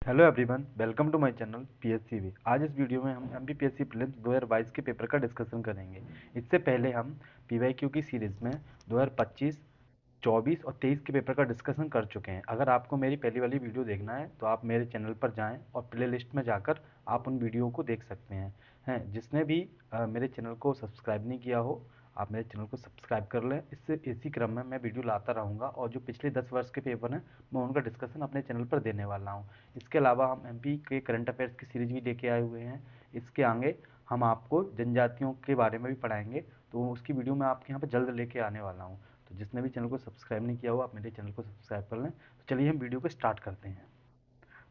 Hello everyone, welcome to my channel PSCV. आज इस video में हम एमपीपीएससी प्रीलिम्स 2022 के पेपर का डिस्कशन करेंगे। इससे पहले हम पीवाईक्यू की सीरीज़ में 2025, 24 और 23 के पेपर का डिस्कशन कर चुके हैं। अगर आपको मेरी पहली वाली वीडियो देखना है तो आप मेरे चैनल पर जाएं और प्ले लिस्ट में जाकर आप उन वीडियो को देख सकते हैं जिसने भी मेरे चैनल को सब्सक्राइब नहीं किया हो, आप मेरे चैनल को सब्सक्राइब कर लें। इससे इसी क्रम में मैं वीडियो लाता रहूँगा और जो पिछले 10 वर्ष के पेपर हैं मैं उनका डिस्कशन अपने चैनल पर देने वाला हूँ। इसके अलावा हम एमपी के करंट अफेयर्स की सीरीज भी लेके आए हुए हैं। इसके आगे हम आपको जनजातियों के बारे में भी पढ़ाएंगे, तो उसकी वीडियो मैं आपके यहाँ पर जल्द लेके आने वाला हूँ। तो जिसने भी चैनल को सब्सक्राइब नहीं किया हो आप मेरे चैनल को सब्सक्राइब कर लें। तो चलिए हम वीडियो को स्टार्ट करते हैं।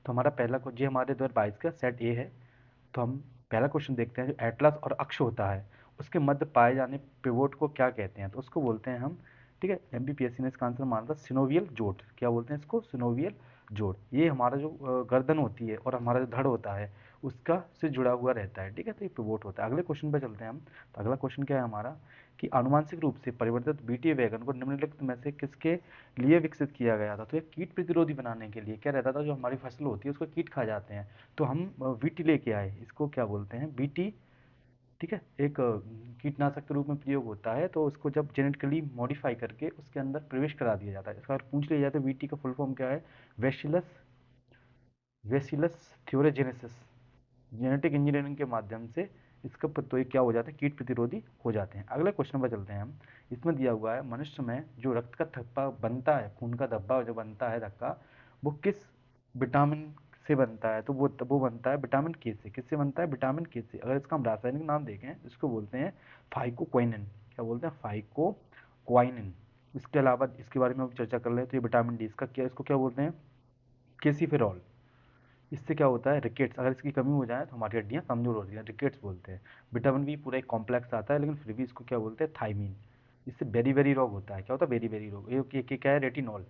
तो हमारा पहला ये हमारे 2022 का सेट ए है। तो हम पहला क्वेश्चन देखते हैं। जो एटलस और अक्ष होता है उसके मध्य पाए जाने पिवोट को क्या कहते हैं? तो उसको बोलते हैं हम, ठीक है, एमपीपीएससी ने इसका आंसर माना था सिनोवियल जोड़। क्या बोलते हैं इसको? सिनोवियल जोड़। ये हमारा जो गर्दन होती है और हमारा जो धड़ होता है उसका से जुड़ा हुआ रहता है, ठीक है। तो ये पिवोट होता है। अगले क्वेश्चन पे चलते हैं हम। तो अगला क्वेश्चन क्या है हमारा कि आनुवांशिक रूप से परिवर्तित बीटी वैगन को निम्नलिखित में से किसके लिए विकसित किया गया था? तो ये कीट प्रतिरोधी बनाने के लिए क्या रहता था, जो हमारी फसल होती है उसको कीट खा जाते हैं, तो हम बीटी लेके आए। इसको क्या बोलते हैं? बीटी, ठीक है। एक कीटनाशक के रूप में प्रयोग होता है, तो उसको जब जेनेटिकली मॉडिफाई करके उसके अंदर प्रवेश करा दिया जाता है। इसका अगर पूछ लिया जाए तो बीटी का फुल फॉर्म क्या है? वेसिलस वेसिलस थ्योरोजेनेसिस। जेनेटिक इंजीनियरिंग के माध्यम से इसका तो ये क्या हो जाता है? कीट प्रतिरोधी हो जाते हैं। अगले क्वेश्चन पर चलते हैं हम। इसमें दिया हुआ है मनुष्य में जो रक्त का थप्पा बनता है, खून का धब्बा जो बनता है धक्का, वो किस विटामिन से बनता है? तो वो बनता है विटामिन के से। किससे बनता है? विटामिन के से। अगर इसका हम रासायनिक नाम देखें इसको बोलते हैं फाइकोक्वाइनिन। क्या बोलते हैं? फाइकोक्वाइनिन। इसके अलावा इसके बारे में हम चर्चा कर ले तो ये विटामिन डी, इसका क्या, इसको क्या बोलते हैं? केसिफेरॉल। इससे क्या होता है? रिकेट्स, अगर इसकी कमी हो जाए तो हमारी हड्डियाँ कमजोर होती हैं, रिकेट्स बोलते हैं। विटामिन बी पूरा एक कॉम्प्लेक्स आता है, लेकिन फिर भी इसको क्या बोलते हैं? थाइमीन। इससे बेरी बेरी रोग होता है। क्या होता है? बेरी बेरी रोग। ये क्या है? रेटिनॉल।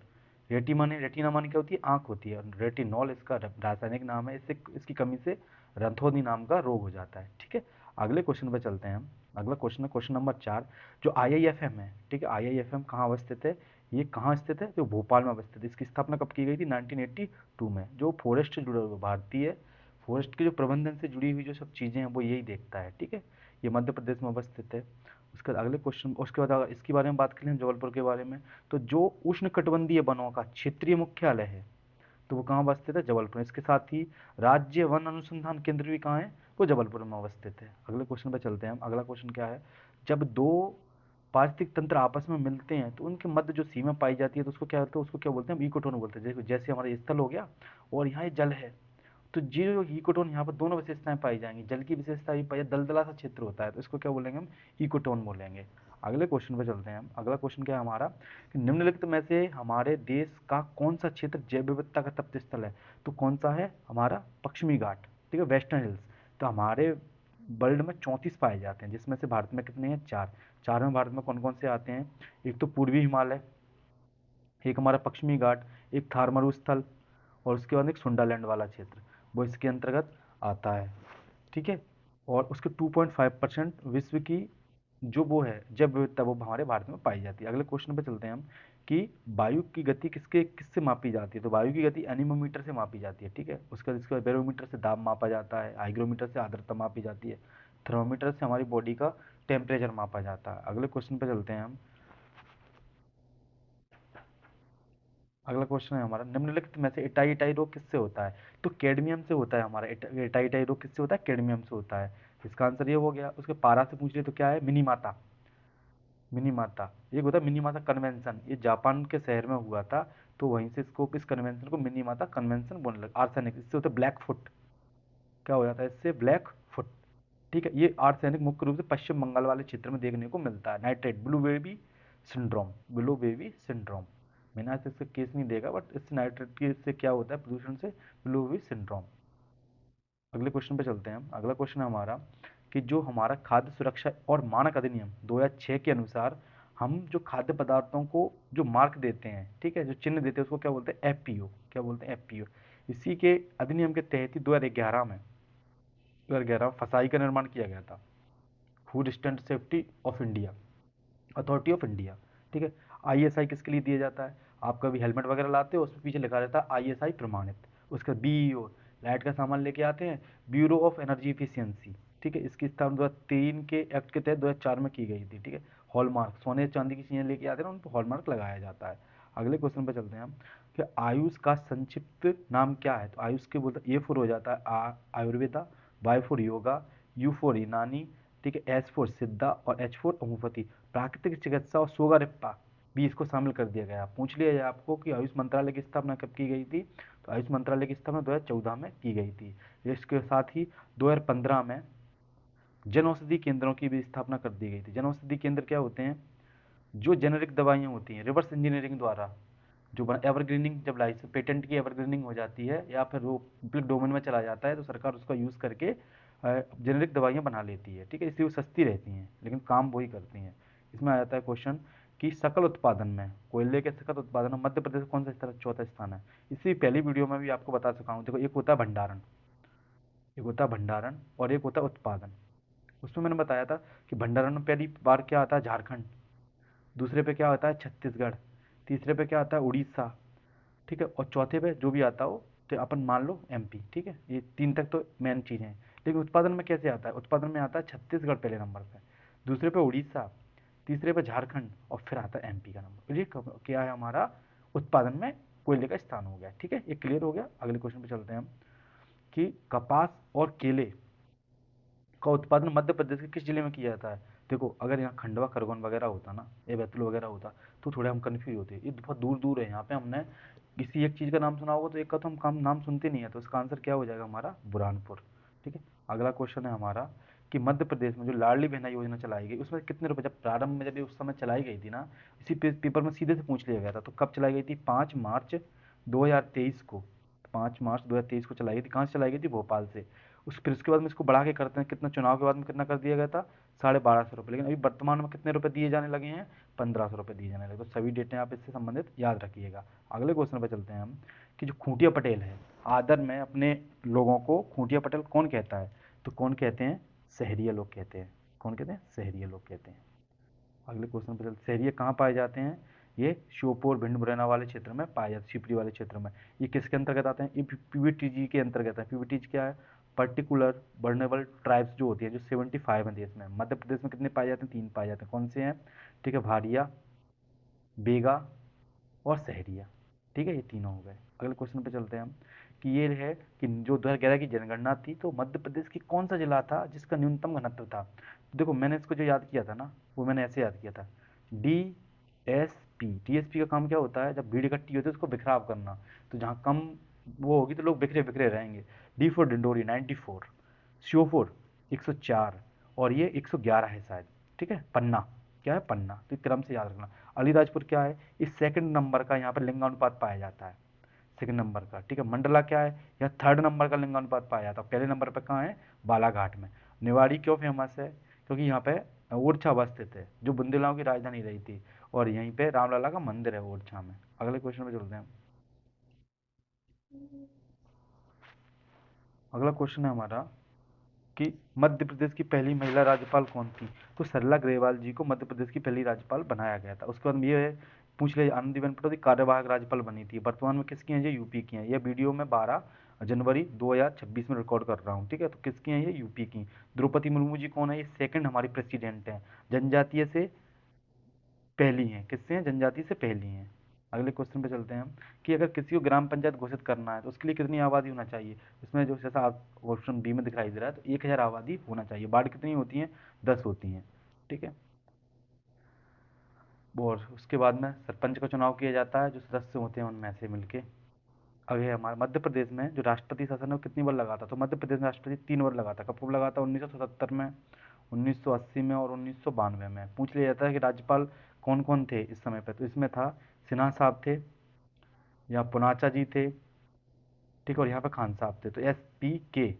रेटी माने, रेटिना माने क्या होती है? आँख होती है। रेटिनॉल इसका रासायनिक नाम है। इससे इसकी कमी से रंथोनी नाम का रोग हो जाता है, ठीक है। अगले क्वेश्चन पर चलते हैं हम। अगला क्वेश्चन है क्वेश्चन नंबर 4। जो आईआईएफएम है, ठीक है, आईआईएफएम कहाँ अवस्थित है? ये कहाँ स्थित है? जो भोपाल में अवस्थित है। इसकी स्थापना कब की गई थी? 1982 में। जो फॉरेस्ट से जुड़ा हुआ भारतीय फॉरेस्ट के जो प्रबंधन से जुड़ी हुई जो सब चीज़ें हैं वो यही देखता है, ठीक है। ये मध्य प्रदेश में अवस्थित है। उसके बाद अगले क्वेश्चन, उसके बाद अगर इसके बारे में बात करें जबलपुर के बारे में, तो जो उष्णकटिबंधीय वनों का क्षेत्रीय मुख्यालय है तो वो कहाँ अवस्थित है? जबलपुर। इसके साथ ही राज्य वन अनुसंधान केंद्र भी कहाँ है? वो जबलपुर में अवस्थित है। अगले क्वेश्चन पर चलते हैं हम। अगला क्वेश्चन क्या है? जब दो पारिस्थितिक तंत्र आपस में मिलते हैं तो उनके मध्य जो सीमा पाई जाती है तो उसको क्या बोलते हैं? उसको क्या बोलते हैं? इकोटोन बोलते हैं। जैसे हमारा ये स्थल हो गया और यहाँ ये जल है, तो जो इकोटोन यहाँ पर दोनों विशेषताएं पाई जाएंगी। जल की विशेषता भी पाई, दलदला सा क्षेत्र होता है तो इसको क्या बोलेंगे? हम इकोटोन बोलेंगे। अगले क्वेश्चन पर चलते हैं हम। अगला क्वेश्चन क्या है हमारा कि निम्नलिखित में से हमारे देश का कौन सा क्षेत्र जैव विविधता का तप्त स्थल है? तो कौन सा है? हमारा पश्चिमी घाट, ठीक है, वेस्टर्न हिल्स। तो हमारे वर्ल्ड में 34 पाए जाते हैं, जिसमें से भारत में कितने हैं? 4। 4 में भारत में कौन कौन से आते हैं? एक तो पूर्वी हिमालय, एक हमारा पश्चिमी घाट, एक थार मरुस्थल, और उसके बाद एक सुंडालैंड वाला क्षेत्र, वो इसके अंतर्गत आता है, ठीक है। और उसके 2.5% विश्व की जो वो है जब विविधता वो हमारे भारत में पाई जाती है। अगले क्वेश्चन पे चलते हैं हम कि वायु की गति किससे मापी जाती है? तो वायु की गति एनीमोमीटर से मापी जाती है, ठीक है। उसका इसका बैरोमीटर से दाब मापा जाता है, हाइग्रोमीटर से आर्द्रता मापी जाती है, थर्मोमीटर से हमारी बॉडी का टेम्परेचर मापा जाता है। अगले क्वेश्चन पे चलते हैं हम। अगला क्वेश्चन है हमारा निम्नलिखित में से इटाई इटाई रोग किससे होता है? तो कैडमियम से होता है हमारा। इटाई इटाई रोग किससे होता है? कैडमियम से होता है। इसका आंसर ये हो गया। उसके पारा से पूछ ले तो क्या है? मिनी माता। मिनी माता एक होता है मिनी माता कन्वेंशन, ये जापान के शहर में हुआ था, तो वहीं से इसको इस कन्वेंशन को मिनी माता कन्वेंशन बोलने लगा। आर्सेनिक, इससे होता है ब्लैक फुट। क्या हो जाता है इससे? ब्लैक फुट, ठीक है। ये आर्सेनिक मुख्य रूप से पश्चिम बंगाल वाले क्षेत्र में देखने को मिलता है। Nitrate, blue baby syndrome, blue baby syndrome. मैंने आज तक इसका केस नहीं देखा, बट इस नाइट्रेट के इससे क्या होता है? प्रदूषण से ब्लू बेबी सिंड्रोम। अगले क्वेश्चन पे चलते हैं हम। अगला क्वेश्चन है हमारा कि जो हमारा खाद्य सुरक्षा और मानक अधिनियम 2006 के अनुसार हम जो खाद्य पदार्थों को जो मार्क देते हैं, ठीक है, जो चिन्ह देते हैं उसको क्या बोलते हैं? एफपीओ। क्या बोलते हैं? एफपीओ। इसी के अधिनियम के तहत ही 2011 में 2011 में फसाई का निर्माण किया गया था। Food stand safety of India, authority of India, ठीक है। आईएसआई किसके लिए दिया जाता है? आप कभी हेलमेट वगैरह लाते हो उसमें पीछे लिखा रहता है आईएसआई प्रमाणित, उसका BEO, लाइट का सामान लेके आते हैं, ब्यूरो ऑफ एनर्जी इफिशियंसी, ठीक है। इसकी स्थापना 2003 के एक्ट के तहत 2004 में की गई थी, ठीक है। हॉलमार्क, सोने चांदी की चीज़ें लेके आते हैं ना, उन पर हॉलमार्क लगाया जाता है। अगले क्वेश्चन पे चलते हैं हम कि आयुष का संक्षिप्त नाम क्या है। तो आयुष के बोलते A फॉर हो जाता है Ayurveda, Y for yoga, U for यूनानी, ठीक है, S फॉर सिद्धा और H फॉर होम्योपैथी। प्राकृतिक चिकित्सा और सोगारिप्पा भी इसको शामिल कर दिया गया। पूछ लिया जाए आपको कि आयुष मंत्रालय की स्थापना कब की गई थी, तो आयुष मंत्रालय की स्थापना 2014 में की गई थी। इसके साथ ही 2015 में जन औषधि केंद्रों की भी स्थापना कर दी गई थी। जन औषधि केंद्र क्या होते हैं, जो जेनेरिक दवाइयाँ होती हैं रिवर्स इंजीनियरिंग द्वारा जो एवरग्रीनिंग, जब लाइसेंस पेटेंट की एवरग्रीनिंग हो जाती है या फिर वो पब्लिक डोमेन में चला जाता है, तो सरकार उसका यूज़ करके जेनेरिक दवाइयाँ बना लेती है, ठीक है। इसलिए वो सस्ती रहती हैं लेकिन काम वही करती हैं। इसमें आ जाता है क्वेश्चन कि सकल उत्पादन में, कोयले के सकल उत्पादन में मध्य प्रदेश कौन सा चौथा स्थान है। इसी पहली वीडियो में भी आपको बता चुका हूँ। देखो, एक होता है भंडारण, एक होता है भंडारण और एक होता है उत्पादन। उसमें मैंने बताया था कि भंडारण में पहली बार क्या आता है, झारखंड। दूसरे पे क्या आता है, छत्तीसगढ़। तीसरे पे क्या आता है, उड़ीसा, ठीक है। और चौथे पे जो भी आता हो तो अपन मान लो MP, ठीक है। ये 3 तक तो मेन चीज़ें हैं। लेकिन उत्पादन में कैसे आता है, उत्पादन में आता है छत्तीसगढ़ पहले नंबर पे, दूसरे पे उड़ीसा, तीसरे पे झारखंड और फिर आता है MP का नंबर। ये क्या है हमारा उत्पादन में कोयले का स्थान हो गया, ठीक है। ये क्लियर हो गया। अगले क्वेश्चन पे चलते हैं हम कि कपास और केले का उत्पादन मध्य प्रदेश के किस जिले में किया जाता है। देखो, अगर यहाँ खंडवा खरगोन वगैरह होता ना, या बैतूल वगैरह होता, तो थोड़े हम कन्फ्यूज होते। ये बहुत दूर दूर है। यहाँ पे हमने किसी एक चीज़ का नाम सुना होगा तो एक का तो हम काम नाम सुनते नहीं है, तो इसका आंसर क्या हो जाएगा हमारा, बुरहानपुर, ठीक है। अगला क्वेश्चन है हमारा कि मध्य प्रदेश में जो लाडली बहना योजना चलाई गई, उसमें कितने रुपए, जब प्रारंभ में जब ये उस समय चलाई गई थी ना, इसी पेपर में सीधे से पूछ लिया गया था। तो कब चलाई गई थी, 5 मार्च 2023 को, 5 मार्च 2023 को चलाई गई थी। कहाँ से चलाई गई थी, भोपाल से। फिर उसके बाद में इसको बढ़ा के करते हैं कितना, चुनाव के बाद में कितना कर दिया गया था, 1250 रुपये। लेकिन अभी वर्तमान में कितने रुपए दिए जाने लगे हैं, 1500 रुपये दिए जाने लगे। तो सभी डेटें आप इससे संबंधित याद रखिएगा। अगले क्वेश्चन पर चलते हैं हम कि जो खूंटिया पटेल है, आदर में अपने लोगों को खूंटिया पटेल कौन कहता है। तो कौन कहते हैं, सहरिया लोग कहते हैं। कौन कहते हैं, सहरिया लोग कहते हैं। अगले क्वेश्चन पर चलते, सहरिया कहाँ पाए जाते हैं, ये श्योपुर भिंड मुरैना वाले क्षेत्र में पाए जाते, शिवपुरी वाले क्षेत्र में। ये किसके अंतर्गत आते हैं, ये PVTG के अंतर्गत है। PVTG क्या है, पर्टिकुलर वर्नेबल ट्राइब्स जो होती हैं, जो 75 हैं देश में। मध्य प्रदेश में कितने पाए जाते हैं, 3 पाए जाते हैं। कौन से हैं, ठीक है, भारिया, बेगा और सहरिया, ठीक है। ये तीनों हो गए। अगले क्वेश्चन पे चलते हैं हम कि ये है कि जो 2011 की जनगणना थी, तो मध्य प्रदेश की कौन सा जिला था जिसका न्यूनतम घनत्व था। तो देखो, मैंने इसको जो याद किया था ना, वो मैंने ऐसे याद किया था, DSP का काम क्या होता है, जब भीड़ इकट्ठी होती है उसको बिखराव करना। तो जहाँ कम वो होगी तो लोग बिखरे बिखरे रहेंगे। D फॉर डिंडोरी 94, श्योपुर 104 और ये 111 है शायद, ठीक है। पन्ना क्या है, पन्ना। तो क्रम से याद रखना। अलीराजपुर क्या है, इस सेकंड नंबर का यहाँ पर लिंगानुपात पाया जाता है, सेकंड नंबर का, ठीक है। मंडला क्या है, यह थर्ड नंबर का लिंगानुपात पाया जाता है। पहले नंबर पर कहाँ है, बालाघाट में। निवाड़ी क्यों फेमस है, क्योंकि यहाँ पे ओरछा अवस्थित है, जो बुंदेलाओं की राजधानी रही थी, और यहीं पे रामलला का मंदिर है ओरछा में। अगले क्वेश्चन पे चलते हैं। अगला क्वेश्चन है हमारा कि मध्य प्रदेश की पहली महिला राज्यपाल कौन थी। तो सरला ग्रेवाल जी को मध्य प्रदेश की पहली राज्यपाल बनाया गया था। उसके बाद ये पूछ ले, आनंदीबेन पटेल कार्यवाहक राज्यपाल बनी थी। वर्तमान में किसकी हैं, ये यूपी की हैं। यह वीडियो में 12 जनवरी 2026 में रिकॉर्ड कर रहा हूँ, ठीक है। तो किसकी हैं, ये यूपी की। द्रौपदी मुर्मू जी कौन है, ये सेकंड हमारी प्रेसिडेंट हैं, जनजातीय से पहली हैं। किससे हैं, जनजाति से पहली हैं। अगले क्वेश्चन पे चलते हैं हम कि अगर किसी को ग्राम पंचायत घोषित करना है तो उसके लिए कितनी आबादी होना चाहिए। इसमें जो जैसा आप ऑप्शन B में दिखाई दे रहा है, तो 1000 आबादी होना चाहिए। वार्ड कितनी होती हैं, 10 होती हैं, ठीक है। और उसके बाद में सरपंच का चुनाव किया जाता है, जो सदस्य होते हैं उनमें से मिलके। अभी हमारे मध्य प्रदेश में जो राष्ट्रपति शासन है वो कितनी बार लगा था। तो मध्य प्रदेश में राष्ट्रपति 3 बार लगा था। कब कब लगा था, 1977 में, 1980 में और 1992 में। पूछ लिया जाता है कि राज्यपाल कौन कौन थे इस समय पर। तो इसमें था, सिन्हा साहब थे, यहाँ पुनाचा जी थे, ठीक है, और यहाँ पे खान साहब थे। तो SPK,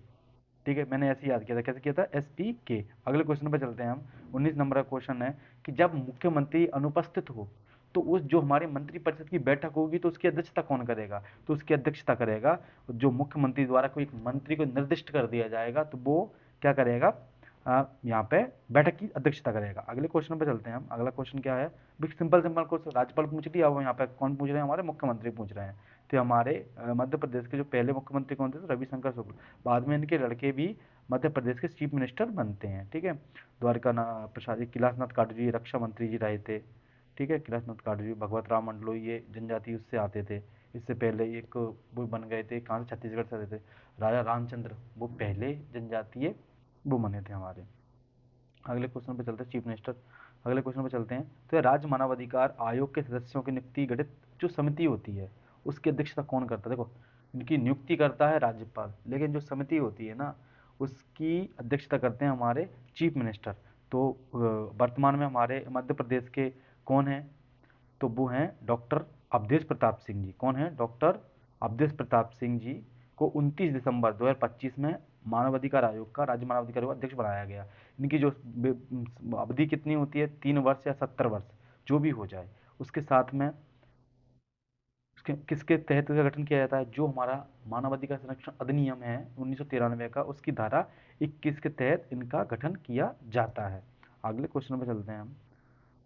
ठीक है। मैंने ऐसे याद किया था, कैसे किया था, SPK। अगले क्वेश्चन पे चलते हैं हम। 19 नंबर का क्वेश्चन है कि जब मुख्यमंत्री अनुपस्थित हो तो उस जो हमारे मंत्रिपरिषद की बैठक होगी तो उसकी अध्यक्षता कौन करेगा। तो उसकी अध्यक्षता करेगा जो मुख्यमंत्री द्वारा कोई एक मंत्री को निर्दिष्ट कर दिया जाएगा, तो वो क्या करेगा, यहाँ पे बैठक की अध्यक्षता करेगा। अगले क्वेश्चन पे चलते हैं हम। अगला क्वेश्चन क्या है, सिंपल सिंपल क्वेश्चन, राज्यपाल पूछ लिया, वो यहाँ पे कौन पूछ रहे हैं, हमारे मुख्यमंत्री पूछ रहे हैं, तो हमारे मध्य प्रदेश के जो पहले मुख्यमंत्री कौन थे, तो रविशंकर शुक्ल। बाद में इनके लड़के भी मध्य प्रदेश के चीफ मिनिस्टर बनते हैं, ठीक है। द्वारका प्रसाद, कैलाशनाथ काटजू जी रक्षा मंत्री जी रहे थे, ठीक है। कैलाशनाथ काटजू जी, भगवत राम मंडलोई, ये जनजाति उससे आते थे। इससे पहले एक वो बन गए थे, कहाँ से, छत्तीसगढ़ से आते थे, राजा रामचंद्र, वो पहले जनजातीय वो बने थे हमारे। अगले क्वेश्चन पे चलते हैं, चीफ मिनिस्टर। अगले क्वेश्चन पे चलते हैं, तो राज्य मानवाधिकार आयोग के सदस्यों की नियुक्ति गठित जो समिति होती है उसकी अध्यक्षता कौन करता है? देखो, इनकी नियुक्ति करता है राज्यपाल, लेकिन जो समिति होती है ना उसकी अध्यक्षता करते हैं हमारे चीफ मिनिस्टर। तो वर्तमान में हमारे मध्य प्रदेश के कौन है, तो वो हैं डॉक्टर अवधेश प्रताप सिंह जी। कौन है? डॉक्टर अवधेश प्रताप सिंह जी को 29 दिसंबर 2025 में मानवाधिकार आयोग का, राज्य मानवाधिकार आयोग का अध्यक्ष बनाया गया। इनकी जो अवधि कितनी होती है, 3 वर्ष या 70 वर्ष, जो भी हो जाए। उसके साथ में उसके किसके तहत इसका गठन किया जाता है, जो हमारा मानवाधिकार संरक्षण अधिनियम है 1993 का, उसकी धारा 21 के तहत इनका गठन किया जाता है। अगले क्वेश्चन पे चलते हैं हम।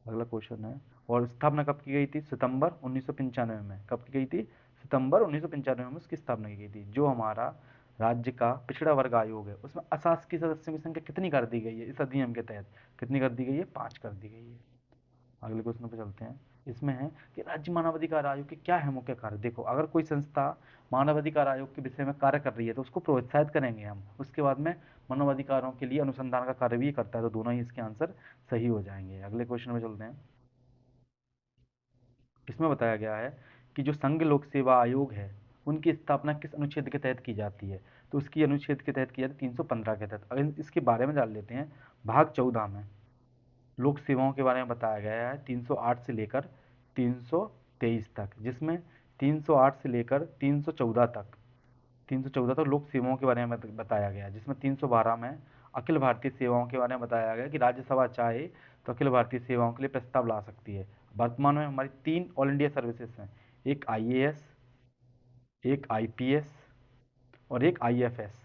अगला क्वेश्चन है, और स्थापना कब की गई थी? सितंबर 1995 में। कब की गई थी? सितंबर 1995 में उसकी स्थापना की गई थी। जो हमारा राज्य का पिछड़ा वर्ग आयोग है उसमें अशासकीय सदस्यों की संख्या कितनी कर दी गई है इस अधिनियम के तहत? कितनी कर दी गई है? 5 कर दी गई है। अगले क्वेश्चन पे चलते हैं। इसमें है कि राज्य मानवाधिकार आयोग के क्या है मुख्य कार्य। देखो, अगर कोई संस्था मानवाधिकार आयोग के विषय में कार्य कर रही है तो उसको प्रोत्साहित करेंगे हम। उसके बाद में मानवाधिकारों के लिए अनुसंधान का कार्य भी करता है, तो दोनों ही इसके आंसर सही हो जाएंगे। अगले क्वेश्चन में चलते हैं। इसमें बताया गया है कि जो संघ लोक सेवा आयोग है उनकी स्थापना किस अनुच्छेद के तहत की जाती है? तो उसकी अनुच्छेद के तहत की जाती है 315 के तहत। अगर इसके बारे में जान लेते हैं, भाग 14 में लोक सेवाओं के बारे में बताया गया है 308 से लेकर 323 तक, जिसमें 308 से लेकर 314 तक लोक सेवाओं के बारे में बताया गया है। जिसमें 312 में अखिल भारतीय सेवाओं के बारे में बताया गया कि राज्यसभा चाहे तो अखिल भारतीय सेवाओं के लिए प्रस्ताव ला सकती है। वर्तमान में हमारी 3 ऑल इंडिया सर्विसेज हैं, एक आईएएस, एक आईपीएस और एक आईएफएस।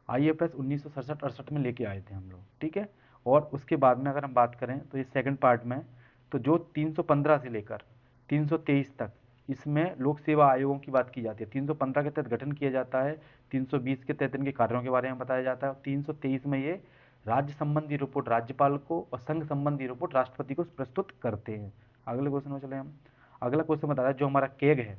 आईएफएस 1967-68 में लेके आए थे हम लोग, ठीक है। और उसके बाद में अगर हम बात करें तो ये सेकंड पार्ट में, तो जो 315 से लेकर 323 तक, इसमें लोक सेवा आयोगों की बात की जाती है। 315 के तहत गठन किया जाता है, 320 के तहत इनके कार्यों के बारे में बताया जाता है, और 323 में ये राज्य संबंधी रिपोर्ट राज्यपाल को और संघ संबंधी रिपोर्ट राष्ट्रपति को प्रस्तुत करते हैं। अगले क्वेश्चन में चले हम। अगला क्वेश्चन बताया जो हमारा केग है,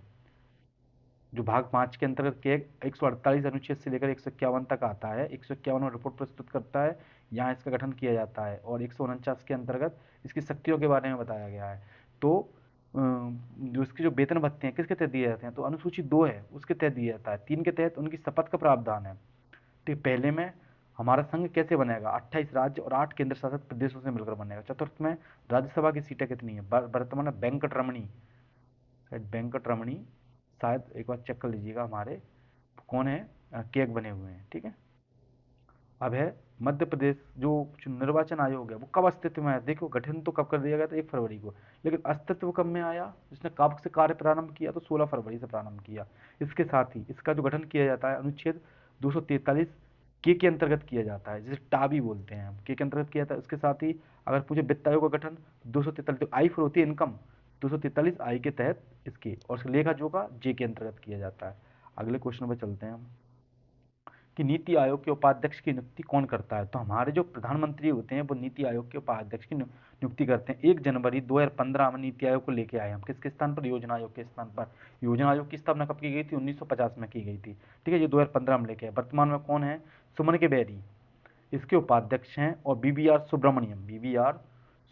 जो भाग 5 के अंतर्गत के 148 अनुच्छेद से लेकर 151 तक आता है। 151 में रिपोर्ट प्रस्तुत करता है, यहाँ इसका गठन किया जाता है। और 149 के अंतर्गत इसकी शक्तियों के बारे में बताया गया है। तो जो इसके जो वेतन भत्ते हैं किसके तहत दिए जाते हैं, तो अनुसूची 2 है उसके तहत दिया जाता है। 3 के तहत उनकी शपथ का प्रावधान है। ठीक, पहले में हमारा संघ कैसे बनेगा, 28 राज्य और 8 केंद्र शासित प्रदेशों से मिलकर बनेगा। चतुर्थ में राज्यसभा की सीटें कितनी है, वर्तमान में वेंकट रमणी, शायद वेंकट रमणी, शायद एक बार चेक कर लीजिएगा हमारे कौन है, केक बने हुए हैं, ठीक है। अब है मध्य प्रदेश जो निर्वाचन आयोग है वो कब अस्तित्व में आया। देखो, गठन तो कब कर दिया गया था, 1 फरवरी को, लेकिन अस्तित्व कब में आया, जिसने कब से कार्य प्रारंभ किया, तो 16 फरवरी से प्रारंभ किया। इसके साथ ही इसका जो गठन किया जाता है अनुच्छेद 243 के अंतर्गत किया जाता है, जिसे टाबी बोलते हैं हम, के अंतर्गत किया जाता है। उसके साथ ही अगर पूछे वित्त आयोग का गठन 243, तो आई फिर होती है इनकम, 243 आई के तहत इसकी, और लेखा जोखा जे के अंतर्गत किया जाता है। अगले क्वेश्चन पर चलते हैं हम कि नीति आयोग के उपाध्यक्ष की नियुक्ति कौन करता है। तो हमारे जो प्रधानमंत्री होते हैं वो नीति आयोग के उपाध्यक्ष की नियुक्ति करते हैं। 1 जनवरी 2015 में नीति आयोग को लेके आए हम, किसके स्थान पर, योजना आयोग के स्थान पर। योजना आयोग की स्थापना कब की गई थी, 1950 में की गई थी, ठीक है। ये 2015 में लेके आए। वर्तमान में कौन है, सुमन के बेरी इसके उपाध्यक्ष हैं, और बीबीआर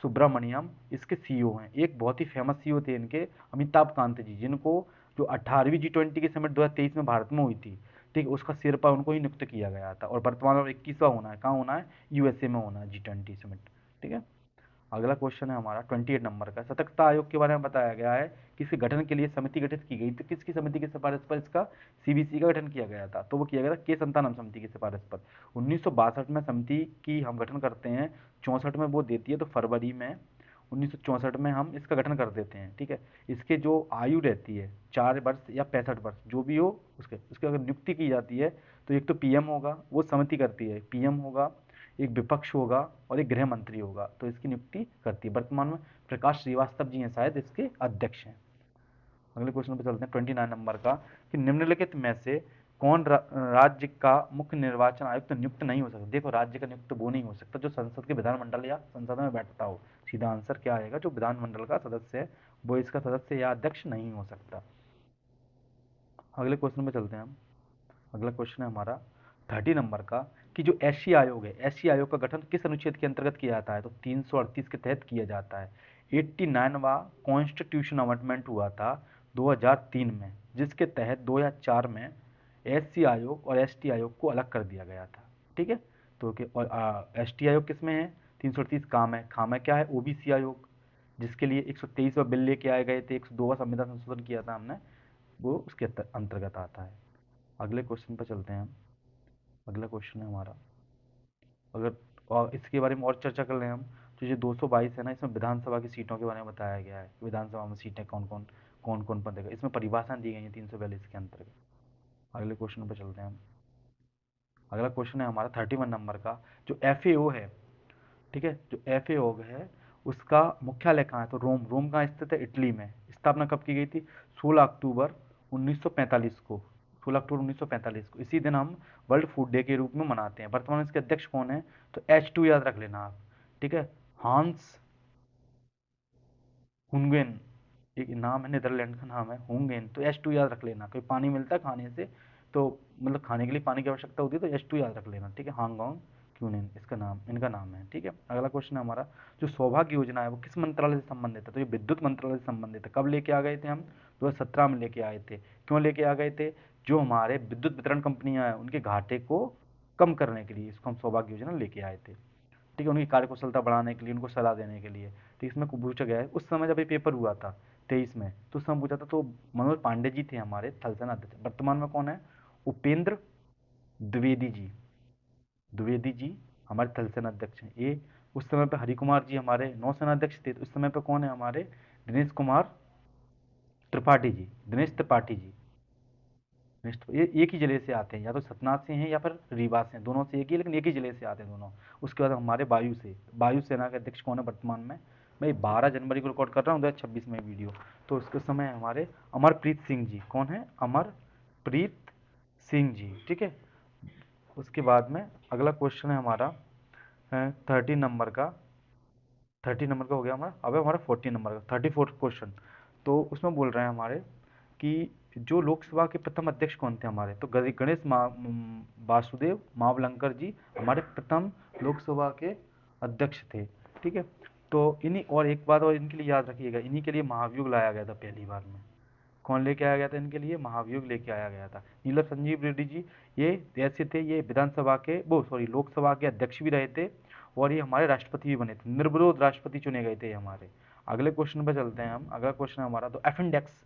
सुब्रमण्यम इसके सीईओ हैं। एक बहुत ही फेमस सीईओ थे इनके, अमिताभ कांत जी, जिनको जो 18वीं G20 की समिट 2023 में भारत में हुई थी, ठीक, उसका शेरपा उनको ही नियुक्त किया गया था। और वर्तमान में 21वां होना है, कहाँ होना है, यूएसए में होना है G20 समिट, ठीक है। अगला क्वेश्चन है हमारा 28 नंबर का, सतर्कता आयोग के बारे में बताया गया है कि इसके गठन के लिए समिति गठित की गई। तो किसकी समिति की सिफारिश पर इसका सीबीसी का गठन किया गया था, तो वो किया गया था के संतानम समिति की सिफारिश पर। 1962 में समिति की हम गठन करते हैं, 64 में वो देती है, तो फरवरी में 1964 में हम इसका गठन कर देते हैं, ठीक है। इसके जो आयु रहती है 4 वर्ष या 65 वर्ष, जो भी हो, उसके उसके अगर नियुक्ति की जाती है तो एक तो पीएम होगा, वो समिति करती है, पीएम होगा, एक विपक्ष होगा और एक गृह मंत्री होगा, तो इसकी नियुक्ति करती है। वर्तमान में प्रकाश श्रीवास्तव जी हैं शायद इसके अध्यक्ष हैं। अगले क्वेश्चन पे चलते हैं 29 नंबर का, कि निम्नलिखित में से कौन राज्य का मुख्य निर्वाचन आयुक्त नियुक्त नहीं हो सकता। देखो, राज्य का नियुक्त वो नहीं हो सकता जो संसद के विधानमंडल या संसद में बैठता हो। सीधा आंसर क्या आएगा, जो विधानमंडल का सदस्य है वो इसका सदस्य या अध्यक्ष नहीं हो सकता। अगले क्वेश्चन पे चलते हैं हम। अगला क्वेश्चन है हमारा 30 नंबर का, कि जो एससी आयोग है, एससी आयोग का गठन किस अनुच्छेद के अंतर्गत किया जाता है, तो 338 के तहत किया जाता है। 89वां कॉन्स्टिट्यूशन अमेंडमेंट हुआ था 2003 में, जिसके तहत 2004 में एससी आयोग और एसटी आयोग को अलग कर दिया गया था। ठीक है, तो एसटी आयोग किस में है, 338 काम है, क्या है, ओबीसी आयोग, जिसके लिए 123वां बिल लेके आए गए थे, 102वां संविधान संशोधन किया था हमने, वो उसके अंतर्गत आता है। अगले क्वेश्चन पर चलते हैं हम। अगला क्वेश्चन है हमारा, अगर और इसके बारे में और चर्चा कर लें हम, तो ये 222 है ना, इसमें विधानसभा की सीटों के बारे में बताया गया है, विधानसभा में सीटें कौन कौन पदेगा, इसमें परिभाषाएं दी गई हैं 342 के अंतर्गत। अगले क्वेश्चन पर चलते हैं हम। अगला क्वेश्चन है हमारा 31 नंबर का, जो एफ है, ठीक है, जो एफ है उसका मुख्यालय कहाँ है, तो रोम। रोम कहाँ स्थित है, इटली में। स्थापना कब की गई थी, 16 अक्टूबर 1945 को। 16 अक्टूबर 1945 को। इसी दिन हम वर्ल्ड फूड डे के रूप में मनाते हैं। वर्तमान में इसके अध्यक्ष कौन है, तो H2 याद रख लेना आप। ठीक है, हांस हुंगेन, एक नाम है, नीदरलैंड का नाम है, हुंगेन। तो H2 याद रख लेना, कोई पानी मिलता है खाने से, तो मतलब खाने के लिए पानी की आवश्यकता होती है, तो H2 याद रख लेना। ठीक है, हांगकांग क्यूनिन इसका नाम, इनका नाम है। ठीक है, अगला क्वेश्चन है हमारा, जो सौभाग्य योजना है वो किस मंत्रालय से संबंधित है, तो ये विद्युत मंत्रालय से संबंधित है। कब लेके आ गए थे हम, 2017 में लेके आए थे। क्यों लेके आ गए थे, जो हमारे विद्युत वितरण कंपनियां हैं उनके घाटे को कम करने के लिए इसको हम सौभाग्य योजना लेके आए थे। ठीक है, उनकी कार्यकुशलता बढ़ाने के लिए, उनको सलाह देने के लिए। तो इसमें पूछा गया है, उस समय जब ये पेपर हुआ था 23 में, तो उस समय पूछा था, तो मनोज पांडे जी थे हमारे थल सेना अध्यक्ष। वर्तमान में कौन है, उपेंद्र द्विवेदी जी। द्विवेदी जी हमारे थल सेना अध्यक्ष हैं। ये उस समय पे हरि कुमार जी हमारे नौसेना अध्यक्ष थे, तो उस समय पे कौन है हमारे, दिनेश कुमार त्रिपाठी जी, दिनेश त्रिपाठी जी। ये एक ही जिले से आते हैं, या तो सतना से हैं या फिर रीवा से हैं, दोनों से एक ही, लेकिन एक ही जिले से आते हैं दोनों। उसके बाद हमारे वायु सेना के अध्यक्ष कौन है वर्तमान में, मैं 12 जनवरी को रिकॉर्ड कर रहा हूँ 2026 में वीडियो, तो उसके समय हमारे अमरप्रीत सिंह जी। कौन है, अमरप्रीत सिंह जी। ठीक है, उसके बाद में अगला क्वेश्चन है हमारा 30 नंबर का हो गया हमारा। अब है हमारा 14 नंबर का, 34th क्वेश्चन। तो उसमें बोल रहे हैं हमारे कि जो लोकसभा के प्रथम अध्यक्ष कौन थे हमारे, तो गणेश वासुदेव मावलंकर जी हमारे प्रथम लोकसभा के अध्यक्ष थे। ठीक है, तो इन्हीं, और एक बात और इनके लिए याद रखिएगा, इन्हीं के लिए महाभियोग लाया गया था पहली बार में। कौन लेके आया गया था इनके लिए, महाभियोग लेके आया गया था। नीलम संजीव रेड्डी जी, ये ऐसे थे, ये विधानसभा के वो सॉरी लोकसभा के अध्यक्ष भी रहे थे, और ये हमारे राष्ट्रपति भी बने थे, निर्विरोध राष्ट्रपति चुने गए थे हमारे। अगले क्वेश्चन पे चलते हैं हम। अगला क्वेश्चन है हमारा, तो एफेंडेक्स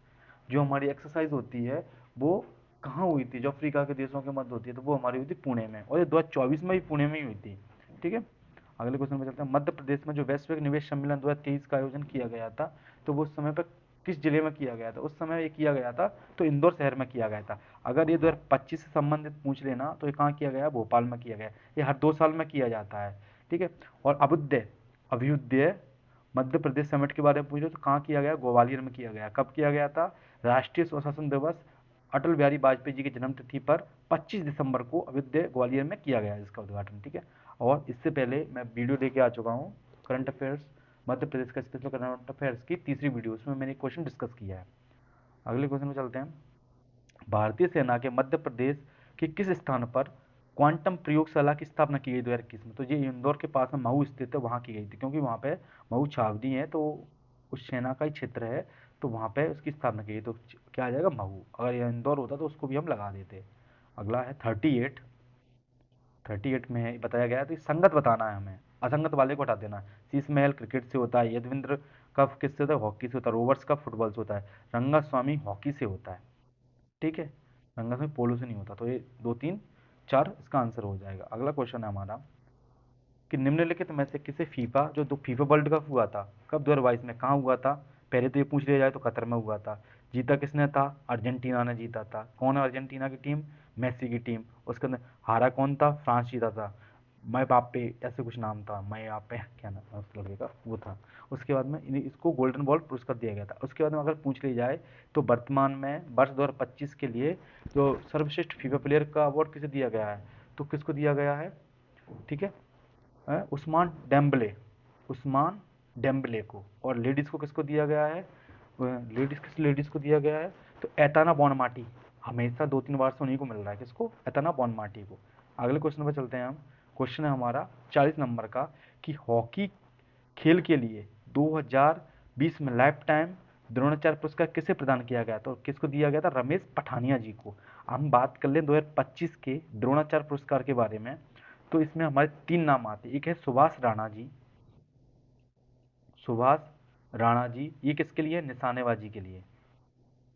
जो हमारी एक्सरसाइज होती है वो कहाँ हुई थी, जो अफ्रीका के देशों के मध्य होती है, तो वो हमारी हुई थी पुणे में, और ये 2024 में भी पुणे में ही हुई थी। ठीक है, अगले क्वेश्चन पे चलते हैं। मध्य प्रदेश में जो वैश्विक निवेश सम्मेलन 2023 का आयोजन किया गया था, तो वो उस समय पर किस जिले में किया गया था, उस समय ये किया गया था तो इंदौर शहर में किया गया था। अगर ये 2025 से संबंधित पूछ लेना, तो ये कहाँ किया गया, भोपाल में किया गया। ये हर 2 साल में किया जाता है। ठीक है, और अभ्युदय मध्य प्रदेश समिट के बारे में पूछो, तो कहाँ किया गया, ग्वालियर में किया गया। कब किया गया था, राष्ट्रीय स्वशासन दिवस अटल बिहारी वाजपेयी जी की जन्मतिथि पर 25 दिसंबर को अयोध्या ग्वालियर में किया गया इसका उद्घाटन। ठीक है, और इससे पहले मैं वीडियो लेके आ चुका हूँ करंट अफेयर्स, मध्य प्रदेश का स्पेशल करंट अफेयर्स की तीसरी वीडियो, उसमें मैंने क्वेश्चन डिस्कस किया है। अगले क्वेश्चन में चलते हैं। भारतीय सेना के मध्य प्रदेश के किस स्थान पर क्वांटम प्रयोगशाला की स्थापना की गई 2021 में, तो ये इंदौर के पास में महू स्थित है, वहाँ की गई थी, क्योंकि वहाँ पे महू छावनी है, तो उस सेना का ही क्षेत्र है, तो वहाँ पे उसकी स्थापना की गई। तो क्या आ जाएगा, महू। अगर यह इंदौर होता तो उसको भी हम लगा देते। अगला है 38 में बताया गया है, तो संगत बताना है हमें, असंगत वाले को हटा देना है। शीश महल क्रिकेट से होता है, यदविंद्र कप किससे होता है, हॉकी से होता है, रोवर्स कप फुटबॉल से होता है, रंगास्वामी हॉकी से होता है। ठीक है, रंगास्वामी पोलो से नहीं होता। तो ये 2 3 4 इसका आंसर हो जाएगा। अगला क्वेश्चन है हमारा, कि निम्नलिखित में से किसे फीफा, जो फीफा वर्ल्ड कप हुआ था कब, 2022 में, कहाँ हुआ था, पहले तो ये पूछ लिया जाए तो कतर में हुआ था। जीता किसने था, अर्जेंटीना ने जीता था। कौन है अर्जेंटीना की टीम, मेसी की टीम। उसके अंदर हारा कौन था, फ्रांस जीता था। मैं बापे ऐसे कुछ नाम था, मैं आपे क्या नाम था उस लड़के का, वो था। उसके बाद में इसको गोल्डन बॉल पुरस्कार दिया गया था। उसके बाद में अगर पूछ ली जाए तो वर्तमान में वर्ष 2025 के लिए जो सर्वश्रेष्ठ फीफा प्लेयर का अवार्ड किसे दिया गया है, तो किसको दिया गया है, ठीक है, उस्मान डेम्बले, उस्मान डेम्बले को। और लेडीज़ को किसको दिया गया है, लेडीज़ को दिया गया है, तो एताना बॉनमाटी। हमेशा 2-3 बार से उन्हीं को मिल रहा है, किसको, एताना बॉनमाटी को। अगले क्वेश्चन पर चलते हैं हम। क्वेश्चन है हमारा 40 नंबर का कि हॉकी खेल के लिए 2020 में लाइफ टाइम द्रोणाचार्य पुरस्कार किसे प्रदान किया गया, तो किसको दिया गया था, रमेश पठानिया जी को। हम बात कर लें 2025 के द्रोणाचार्य पुरस्कार के बारे में, तो इसमें हमारे 3 नाम आते हैं। एक है सुभाष राणा जी, सुभाष राणा जी, ये किसके लिए, निशानेबाजी के लिए,